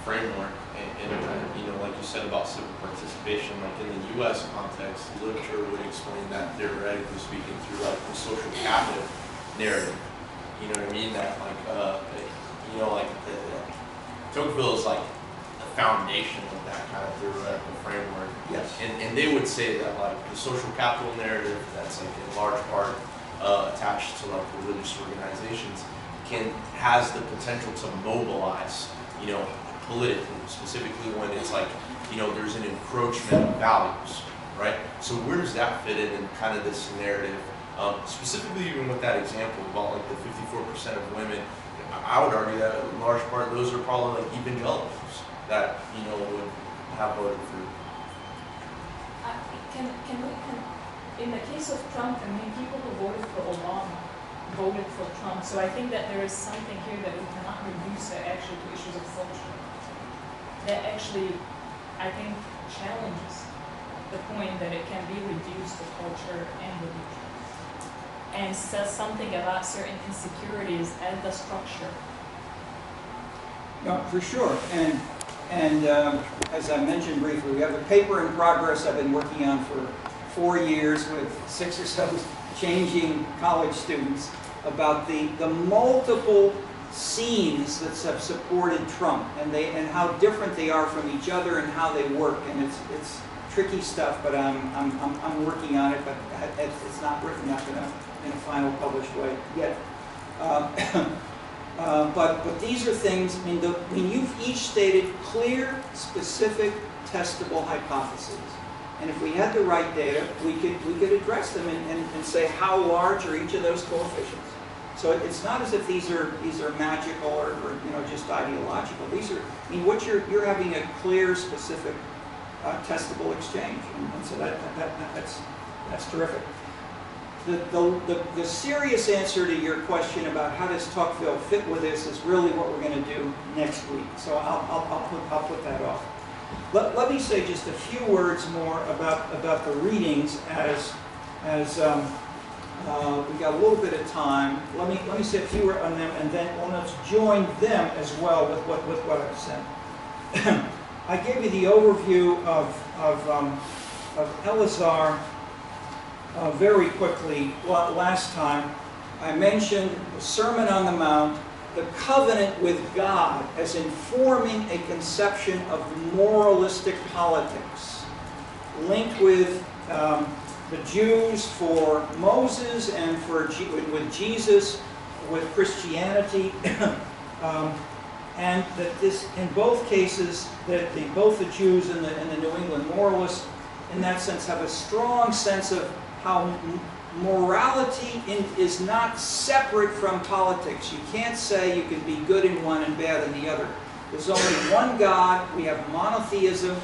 framework, and like you said about civic participation, like in the U.S. context, literature would explain that theoretically speaking through like the social capital narrative. You know what I mean? That Tocqueville is like the foundation of that kind of theoretical framework. Yes. And they would say that like the social capital narrative, that's like in large part attached to like religious organizations, has the potential to mobilize, politically, specifically when it's like, there's an encroachment of values, right? So where does that fit in kind of this narrative? Specifically even with that example about like the 54% of women, I would argue that in large part those are probably like evangelicals that, would have voted for. In the case of Trump, people who voted for Obama voted for Trump, so I think that there is something here that we cannot reduce actually to issues of culture. That actually, I think, challenges the point that it can be reduced to culture and religion, and says something about certain insecurities and the structure. No, for sure. And as I mentioned briefly, we have a paper in progress I've been working on for 4 years with 6 or 7 changing college students about the multiple scenes that have supported Trump and how different they are from each other and how they work. And it's tricky stuff, but I'm working on it, but it's not written up in a final published way yet. But these are things. You've each stated clear, specific, testable hypotheses. And if we had the right data, we could address them and say how large are each of those coefficients. So it's not as if these are magical or just ideological. These are what you're having a clear, specific, testable exchange, and so that's terrific. The serious answer to your question about how does Tocqueville fit with this is really what we're going to do next week. So I'll put that off. Let me say just a few words more about the readings as we got a little bit of time. Let me say a few words on them, and then let's join them as well with what I've said. I gave you the overview of Eleazar very quickly last time. I mentioned the Sermon on the Mount, the covenant with God as informing a conception of moralistic politics, linked with the Jews for Moses and with Jesus, with Christianity, and that this, in both cases, that both the Jews and the New England moralists, in that sense, have a strong sense of how morality is not separate from politics. You can't say you can be good in one and bad in the other. There's only one God. We have monotheism,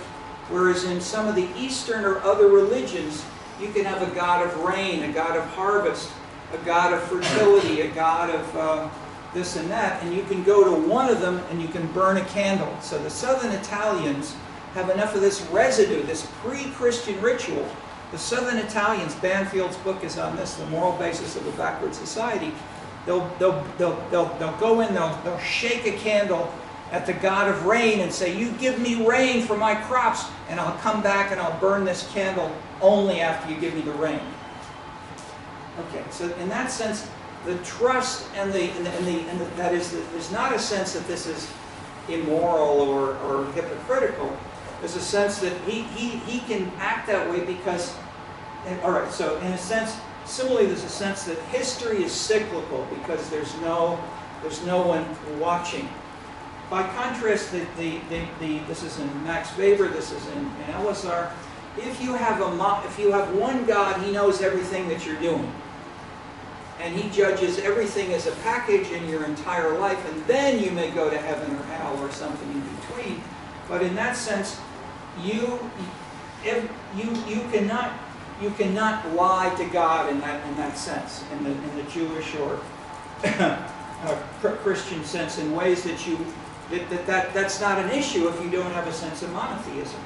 whereas in some of the Eastern or other religions, you can have a God of rain, a God of harvest, a God of fertility, a God of this and that, and you can go to one of them and you can burn a candle. So the Southern Italians have enough of this residue, this pre-Christian ritual. The Southern Italians, Banfield's book is on this, The Moral Basis of a Backward Society. They'll go in, they'll shake a candle at the God of rain and say, you give me rain for my crops, and I'll come back and I'll burn this candle only after you give me the rain. Okay, so in that sense, the trust and that is, there's not a sense that this is immoral or hypocritical. There's a sense that he can act that way because, all right, so in a sense, similarly, there's a sense that history is cyclical because there's no one watching. By contrast, this is in Max Weber, this is in Eleazar. If you have one God, he knows everything that you're doing. and he judges everything as a package in your entire life, and then you may go to heaven or hell or something in between. But in that sense, you cannot lie to God in that sense, in the Jewish or Christian sense, in ways that's not an issue if you don't have a sense of monotheism.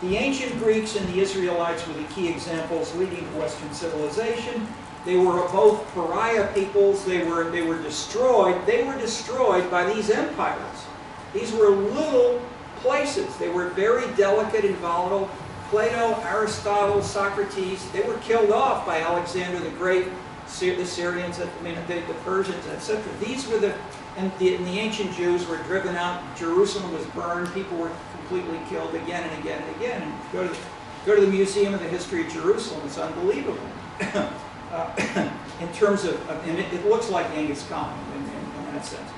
The ancient Greeks and the Israelites were the key examples leading to Western civilization. They were both pariah peoples. They were destroyed. They were destroyed by these empires. These were little places. They were very delicate and volatile. Plato, Aristotle, Socrates, they were killed off by Alexander the Great, the Syrians, the Persians, etc. These were and the ancient Jews were driven out. Jerusalem was burned. People were completely killed again and again and again. And go to the Museum of the History of Jerusalem. It's unbelievable. In terms of, and it looks like Genghis Khan in that sense.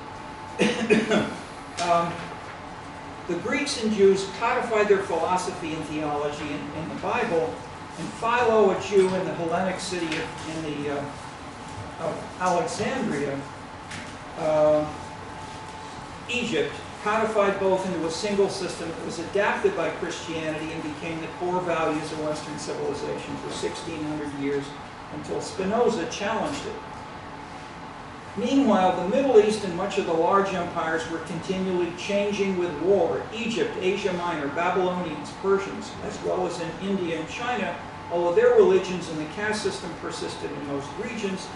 The Greeks and Jews codified their philosophy and theology in the Bible, and Philo, a Jew in the Hellenic city of Alexandria, Egypt, codified both into a single system that was adapted by Christianity and became the core values of Western civilization for 1,600 years until Spinoza challenged it. Meanwhile, the Middle East and much of the large empires were continually changing with war. Egypt, Asia Minor, Babylonians, Persians, as well as in India and China, although their religions and the caste system persisted in most regions.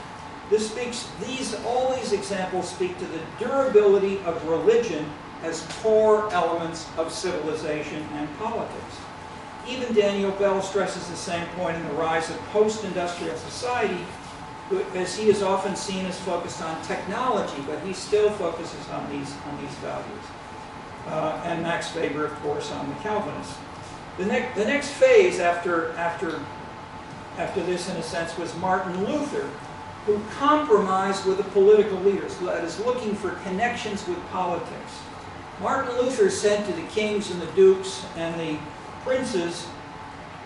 All these examples speak to the durability of religion as core elements of civilization and politics. Even Daniel Bell stresses the same point in the rise of post-industrial society, as he is often seen as focused on technology, but he still focuses on these values. And Max Weber, of course, on the Calvinists. The next phase after this, in a sense, was Martin Luther, who compromised with the political leaders, that is, looking for connections with politics. Martin Luther said to the kings and the dukes and the princes,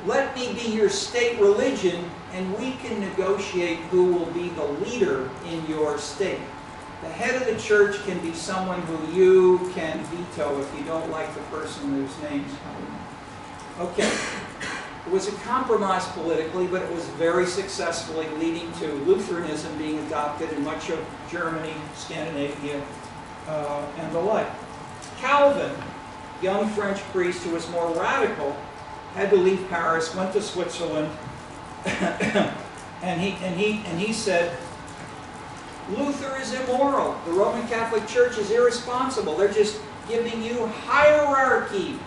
"Let me be your state religion, and we can negotiate who will be the leader in your state. The head of the church can be someone who you can veto if you don't like the person whose name's coming." Okay. It was a compromise politically, but it was very successfully leading to Lutheranism being adopted in much of Germany, Scandinavia, and the like. Calvin, young French priest who was more radical, had to leave Paris, went to Switzerland, and he said, Luther is immoral. The Roman Catholic Church is irresponsible. They're just giving you hierarchy,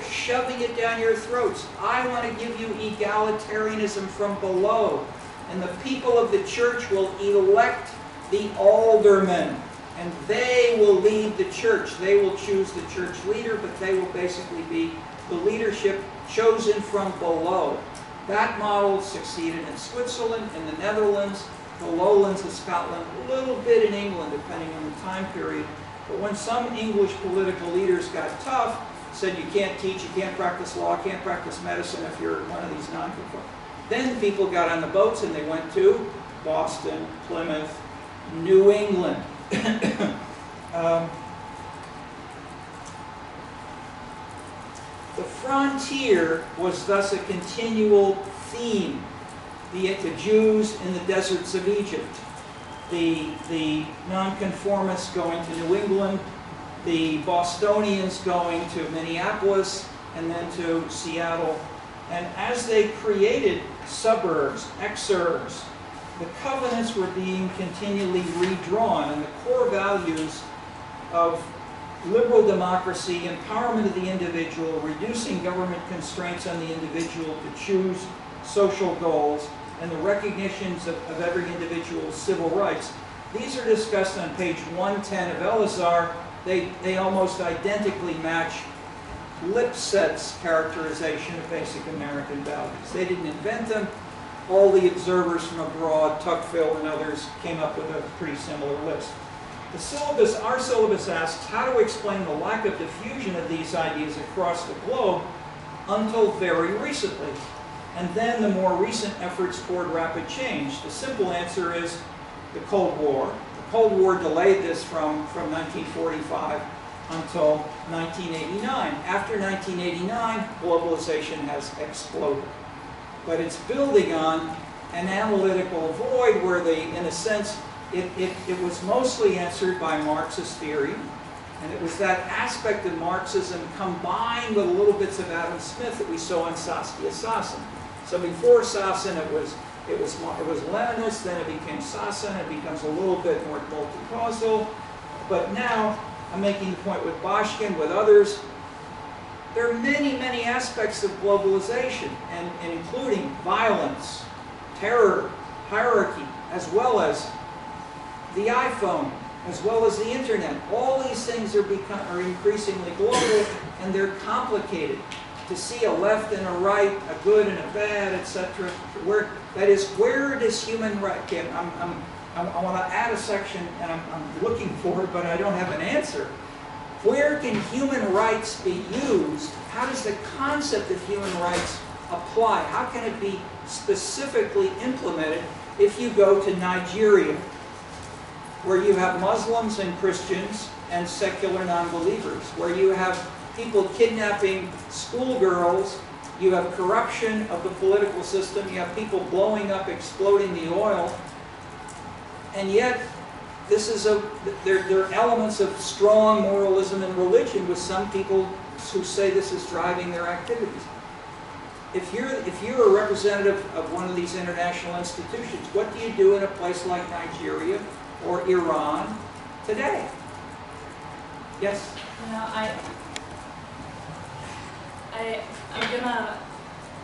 shoving it down your throats. I want to give you egalitarianism from below. And the people of the church will elect the aldermen, and they will lead the church. They will choose the church leader, but they will basically be the leadership chosen from below. That model succeeded in Switzerland, in the Netherlands, the lowlands of Scotland, a little bit in England, depending on the time period. But when some English political leaders got tough, said you can't teach, you can't practice law, can't practice medicine if you're one of these non-conformists, then people got on the boats and they went to Boston, Plymouth, New England. The frontier was thus a continual theme. The Jews in the deserts of Egypt, the nonconformists going to New England, the Bostonians going to Minneapolis, and then to Seattle. And as they created suburbs, exurbs, the covenants were being continually redrawn, and the core values of liberal democracy, empowerment of the individual, reducing government constraints on the individual to choose social goals, and the recognitions of every individual's civil rights. These are discussed on page 110 of Elazar. They almost identically match Lipset's characterization of basic American values. They didn't invent them. All the observers from abroad, Tuckfill and others, came up with a pretty similar list. Our syllabus asks how to explain the lack of diffusion of these ideas across the globe until very recently. and then the more recent efforts toward rapid change? The simple answer is the Cold War. The Cold War delayed this from 1945 until 1989. After 1989, globalization has exploded. But it's building on an analytical void where in a sense, it was mostly answered by Marxist theory. And it was that aspect of Marxism combined with little bits of Adam Smith that we saw in Saskia Sassen. So before Sassen, it was Leninist, then it became Sassen, it becomes a little bit more multi-causal. But now, I'm making the point with Bashkin, with others, there are many, many aspects of globalization, and including violence, terror, hierarchy, as well as the iPhone, as well as the internet. All these things are increasingly global, and they're complicated. To see a left and a right, a good and a bad, etc. Where does human right? Okay, I want to add a section, and I'm looking for it, but I don't have an answer. Where can human rights be used? How does the concept of human rights apply? How can it be specifically implemented if you go to Nigeria, where you have Muslims and Christians and secular non-believers, where you have people kidnapping schoolgirls, you have corruption of the political system, you have people blowing up, exploding the oil, and yet there are elements of strong moralism and religion with some people who say this is driving their activities. If you're a representative of one of these international institutions, what do you do in a place like Nigeria or Iran today? Yes?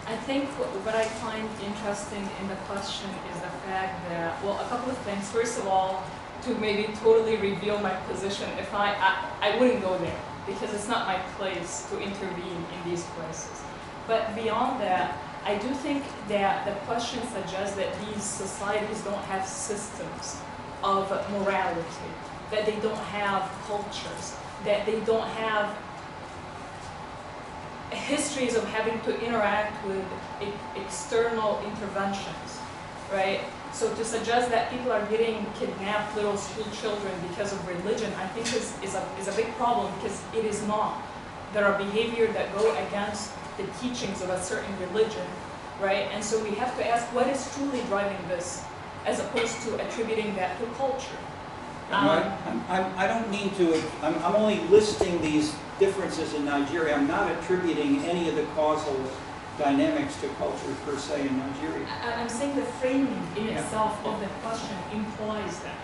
I think what I find interesting in the question is the fact that, well, a couple of things. First of all, to maybe totally reveal my position, if I wouldn't go there, because it's not my place to intervene in these places. But beyond that, I do think that the question suggests that these societies don't have systems of morality, that they don't have cultures, that they don't have histories of having to interact with external interventions, right? So to suggest that people are getting kidnapped, little school children, because of religion, I think is a big problem, because it is not. There are behaviors that go against the teachings of a certain religion, right? And so we have to ask what is truly driving this, as opposed to attributing that to culture. I don't mean to, I'm only listing these differences in Nigeria. I'm not attributing any of the causal dynamics to culture per se in Nigeria. I'm saying the framing in itself of the question implies that.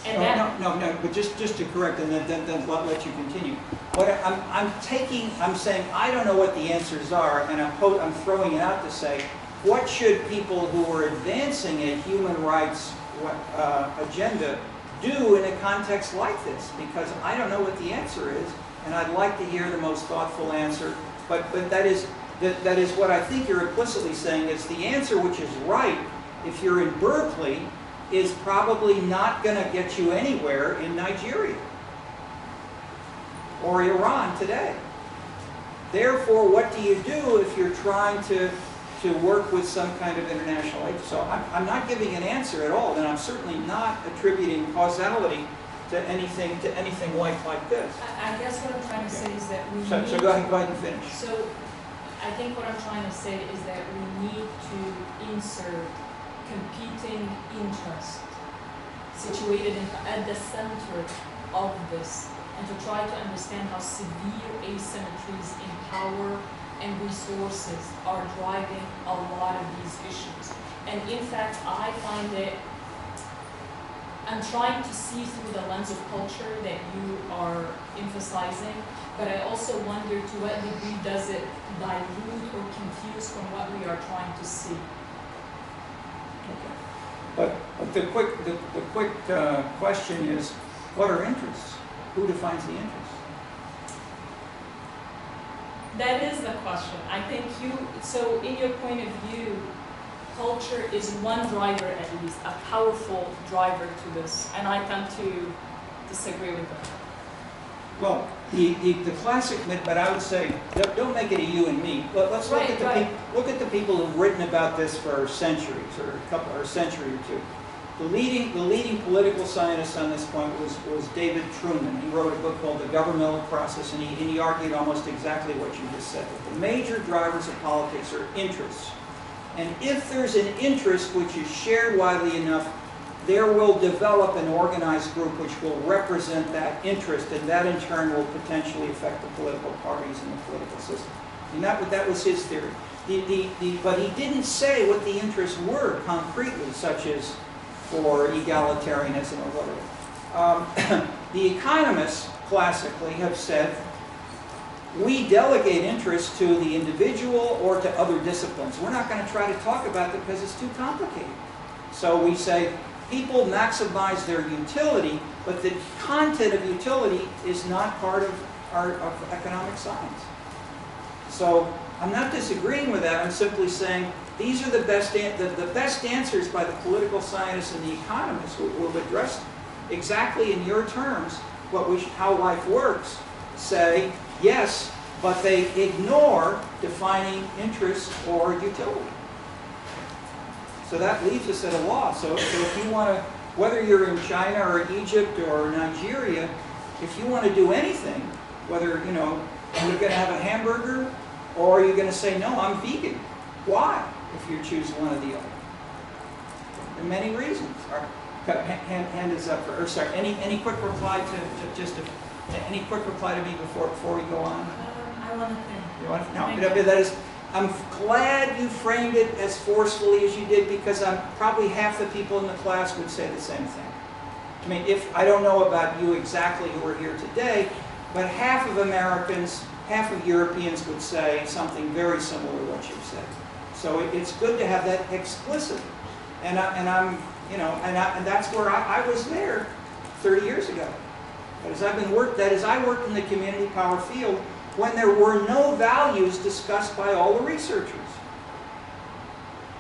And no, but just to correct, and then let you continue. What I'm saying I don't know what the answers are, and I'm throwing it out to say, what should people who are advancing a human rights agenda do in a context like this? Because I don't know what the answer is, and I'd like to hear the most thoughtful answer. But that is what I think you're implicitly saying is the answer, which is right if you're in Berkeley, is probably not going to get you anywhere in Nigeria or Iran today. Therefore, what do you do if you're trying to work with some kind of international aid? So I'm not giving an answer at all, and I'm certainly not attributing causality to anything like this. I guess what I'm trying to say is that we So go ahead and finish. So I think what I'm trying to say is that we need to insert competing interests situated at the center of this, and to try to understand how severe asymmetries in power and resources are driving a lot of these issues. And in fact, I find that I'm trying to see through the lens of culture that you are emphasizing, but I also wonder to what degree does it dilute or confuse from what we are trying to see. Okay. But the quick question is, what are interests? Who defines the interests? That is the question. I think so in your point of view, culture is one driver at least, a powerful driver to this, and I tend to disagree with that. Well, the classic myth, but I would say, don't make it a you and me. Let's look at look at the people who've written about this for centuries, or a century or two. The leading political scientist on this point was David Truman. He wrote a book called The Governmental Process, and he argued almost exactly what you just said. The major drivers of politics are interests. And if there's an interest which is shared widely enough, there will develop an organized group which will represent that interest, and that in turn will potentially affect the political parties and the political system. And that was his theory. But he didn't say what the interests were concretely, such as for egalitarianism or whatever. The economists classically have said, we delegate interest to the individual or to other disciplines. We're not going to try to talk about it because it's too complicated. So we say, people maximize their utility, but the content of utility is not part of economic science. So I'm not disagreeing with that. I'm simply saying these are the best answers by the political scientists and the economists who will address exactly in your terms how life works. Say yes, but they ignore defining interest or utility. So that leaves us at a loss. So if you want to, whether you're in China or Egypt or Nigeria, if you want to do anything, whether, you're going to have a hamburger or you're going to say, no, I'm vegan. Why? If you choose one or the other. There are many reasons. Hand is up. Or sorry, any quick reply any quick reply to me before we go on? I want to think. You want to? No, that is. I'm glad you framed it as forcefully as you did, because probably half the people in the class would say the same thing. I mean, I don't know about you exactly who are here today, but half of Americans, half of Europeans would say something very similar to what you've said. So it's good to have that explicit. And that's where I was there 30 years ago. But as I worked in the community power field, when there were no values discussed by all the researchers.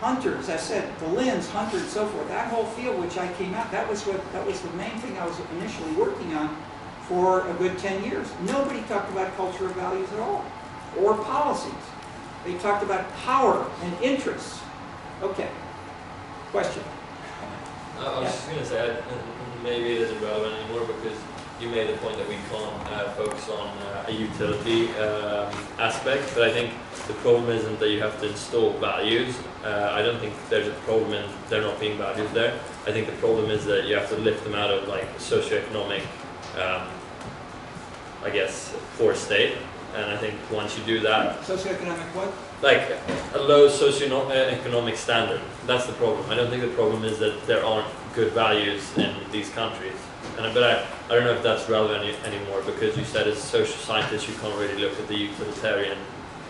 Hunter, as I said, the Linds, Hunter, and so forth, that whole field which I came out, that was the main thing I was initially working on for a good 10 years. Nobody talked about cultural values at all, or policies. They talked about power and interests. Okay. Question? I was just going to say, maybe it isn't relevant anymore because you made the point that we can't focus on a utility aspect, but I think the problem isn't that you have to install values. I don't think there's a problem in there not being values there. I think the problem is that you have to lift them out of like the socioeconomic, I guess, poor state. And I think once you do that... Socioeconomic what? Like a low socioeconomic standard. That's the problem. I don't think the problem is that there aren't good values in these countries. But I don't know if that's relevant anymore, because you said as a social scientist you can't really look at the utilitarian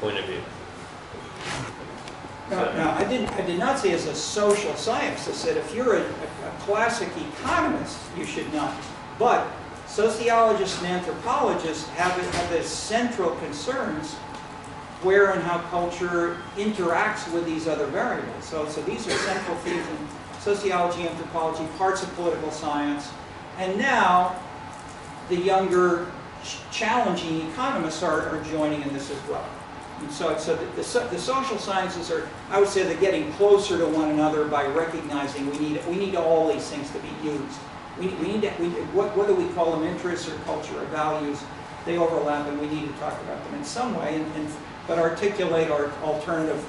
point of view. No, I did not say as a social scientist. I said if you're a classic economist, you should not. But sociologists and anthropologists have this central concerns where and how culture interacts with these other variables. So these are central themes in sociology, anthropology, parts of political science. And now, the younger, challenging economists are joining in this as well. And so the social sciences are, I would say, they're getting closer to one another by recognizing we need all these things to be used. Whether we call them interests or culture or values, they overlap, and we need to talk about them in some way, but articulate our alternative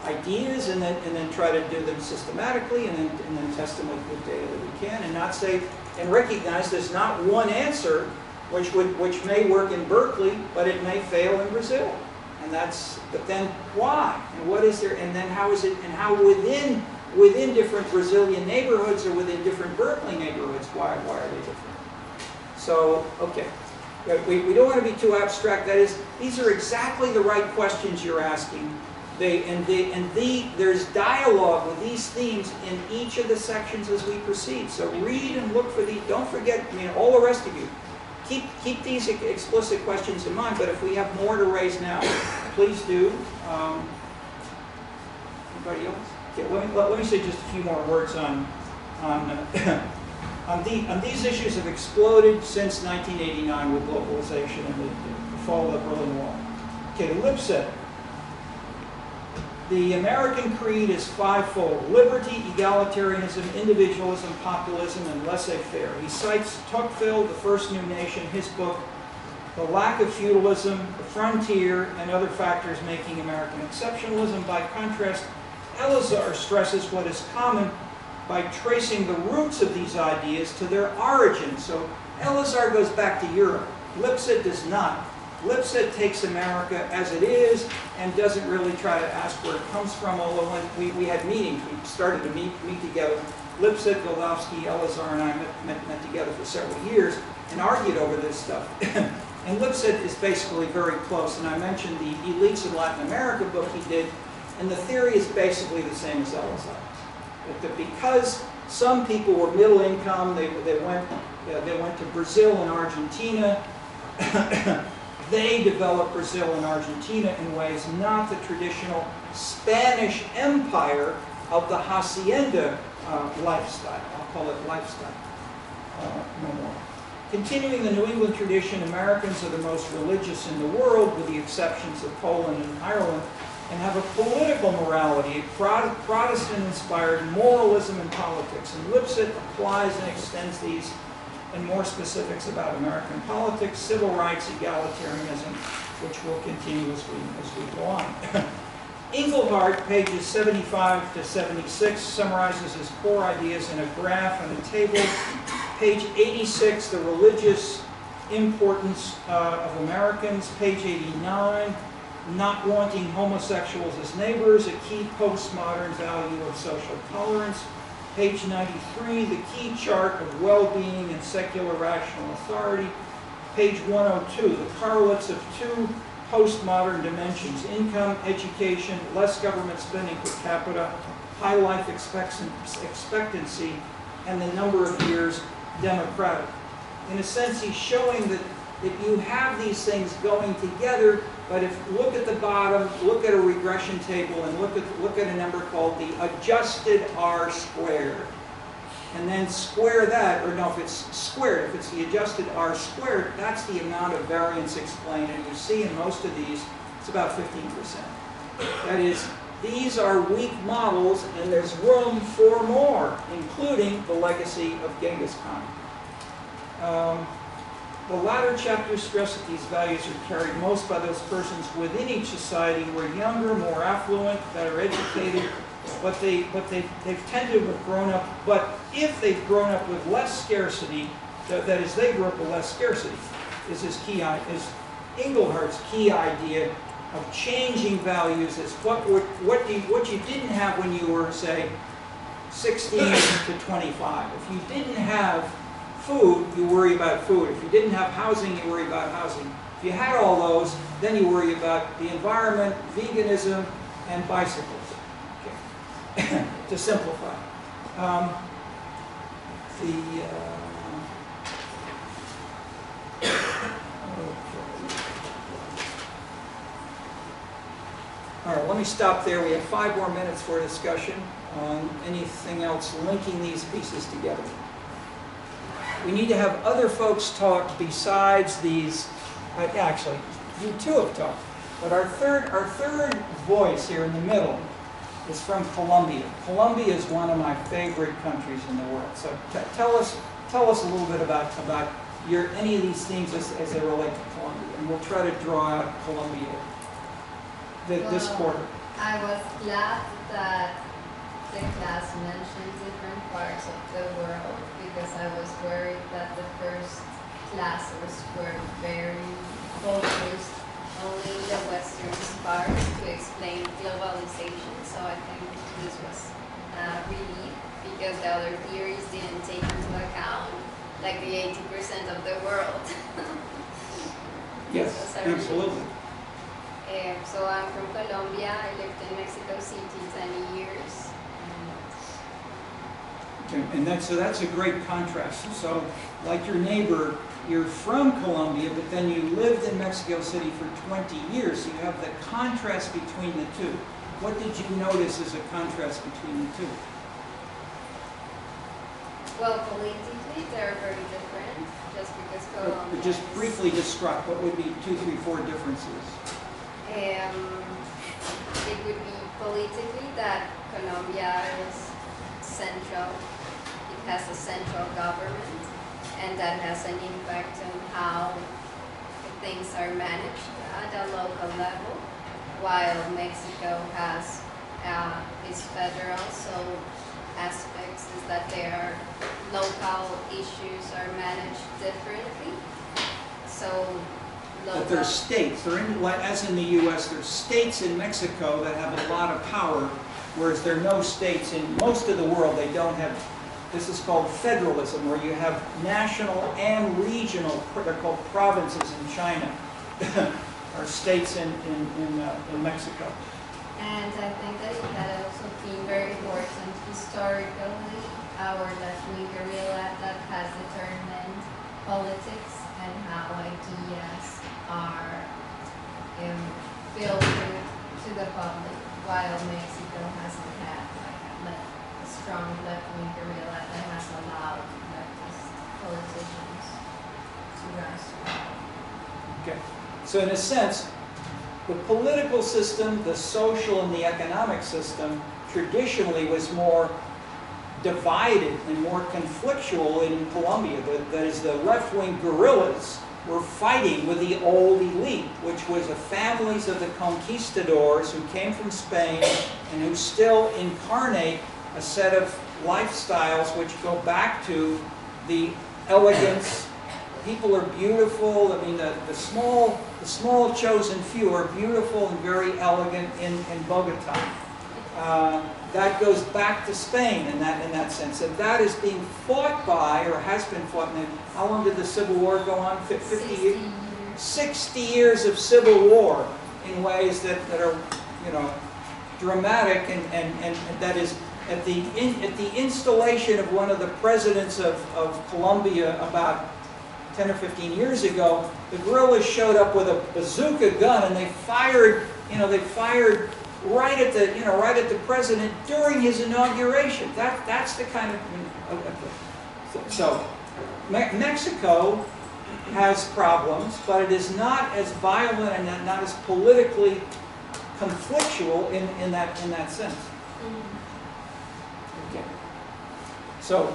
ideas, and then try to do them systematically, and then test them with data that we can, and not say. And recognize there's not one answer which may work in Berkeley, but it may fail in Brazil. But then why? And what is there? And then how is it? And how within different Brazilian neighborhoods or within different Berkeley neighborhoods, why are they different? So okay, we don't want to be too abstract. That is, these are exactly the right questions you're asking. There's dialogue with these themes in each of the sections as we proceed. So read and look for these. Don't forget, all the rest of you. Keep these explicit questions in mind, but if we have more to raise now, please do. Anybody else? Okay, let me say just a few more words on And these issues have exploded since 1989 with globalization and the fall of the Berlin Wall. Okay, Lipset. The American creed is fivefold: liberty, egalitarianism, individualism, populism, and laissez-faire. He cites Tocqueville, The First New Nation, his book, The Lack of Feudalism, The Frontier, and Other Factors Making American Exceptionalism. By contrast, Elazar stresses what is common by tracing the roots of these ideas to their origins. So Elazar goes back to Europe. Lipset does not. Lipset takes America as it is and doesn't really try to ask where it comes from, although when we had meetings, we started to meet together. Lipset, Goldovsky, Elazar, and I met together for several years and argued over this stuff. And Lipset is basically very close, and I mentioned the Elites in Latin America book he did, and the theory is basically the same as Elazar. That because some people were middle income, they went to Brazil and Argentina. They developed Brazil and Argentina in ways not the traditional Spanish empire of the hacienda lifestyle. I'll call it lifestyle. No more. Continuing the New England tradition, Americans are the most religious in the world, with the exceptions of Poland and Ireland, and have a political morality, a Protestant-inspired moralism in politics. And Lipset applies and extends these and more specifics about American politics, civil rights, egalitarianism, which will continue as we go on. Engelhardt, pages 75 to 76, summarizes his core ideas in a graph and a table. Page 86, the religious importance of Americans. Page 89, not wanting homosexuals as neighbors, a key postmodern value of social tolerance. Page 93, the key chart of well-being and secular rational authority. Page 102, the correlates of two postmodern dimensions: income, education, less government spending per capita, high life expectancy, and the number of years democratic. In a sense, he's showing that you have these things going together, but if look at the bottom, look at a regression table, and look at a number called the adjusted R squared, and then square that, or no, if it's squared, if it's the adjusted R squared, that's the amount of variance explained, and you see in most of these, it's about 15%. That is, these are weak models, and there's room for more, including the legacy of Genghis Khan. The latter chapters stress that these values are carried most by those persons within each society who are younger, more affluent, better educated, but they've tended to have grown up. But if they've grown up with less scarcity, that is, they grew up with less scarcity, is Engelhardt's key idea of changing values. Is what you didn't have when you were, say, 16 to 25. If you didn't have food, you worry about food. If you didn't have housing, you worry about housing. If you had all those, then you worry about the environment, veganism, and bicycles. Okay. To simplify. All right, let me stop there. We have 5 more minutes for discussion on anything else linking these pieces together. We need to have other folks talk besides these. Actually, you two have talked. But our third voice here in the middle is from Colombia. Colombia is one of my favorite countries in the world. So tell us a little bit about any of these things as they relate to Colombia, and we'll try to draw out Colombia this quarter. I was glad that the class mentioned different parts of the world, because I was worried that the first classes were very focused only in the Western parts to explain globalization. So I think this was a relief, because the other theories didn't take into account like the 80% of the world. Yes, absolutely. So I'm from Colombia. I lived in Mexico City 10 years. Okay, and that's a great contrast. So, like your neighbor, you're from Colombia, but then you lived in Mexico City for 20 years. So you have the contrast between the two. What did you notice as a contrast between the two? Well, politically, politically, they're very different, just because Colombia Just is- briefly describe, what would be 2, 3, 4 differences? It would be politically that Colombia is central. It has a central government, and that has an impact on how things are managed at a local level, while Mexico has its federal, so aspects is that their local issues are managed differently. So But local, there's states, as in the U.S., there's states in Mexico that have a lot of power, whereas there are no states in most of the world. They don't have, this is called federalism, where you have national and regional, they're called provinces in China, or states in Mexico. and I think that it had also been very important historically, our left-wing guerrilla that has determined politics and how ideas are filtered to the public, while Mexico hasn't had a strong left-wing guerrilla that has allowed leftist politicians to rise to power. Okay. So in a sense, the political system, the social and the economic system traditionally was more divided and more conflictual in Colombia. That is, the left-wing guerrillas were fighting with the old elite, which was the families of the conquistadors who came from Spain and who still incarnate a set of lifestyles which go back to the elegance. People are beautiful. I mean, the small chosen few are beautiful and very elegant in Bogota. That goes back to Spain in that sense. And that is being fought by, or has been fought. How long did the Civil War go on? 50 years? 60 years of Civil War in ways that are, dramatic, and that is at the installation of one of the presidents of Colombia about 10 or 15 years ago. The guerrillas showed up with a bazooka gun, and they fired right at the president during his inauguration. That's the kind of so Mexico has problems, but it is not as violent and not as politically conflictual in that sense. Okay. So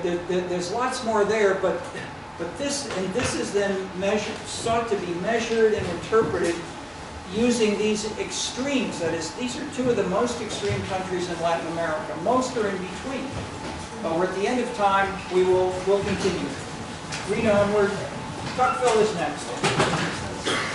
there's lots more there, but this is then sought to be measured and interpreted using these extremes. That is, these are two of the most extreme countries in Latin America. Most are in between. But we're at the end of time. We'll continue. Read onward. Tuckville is next.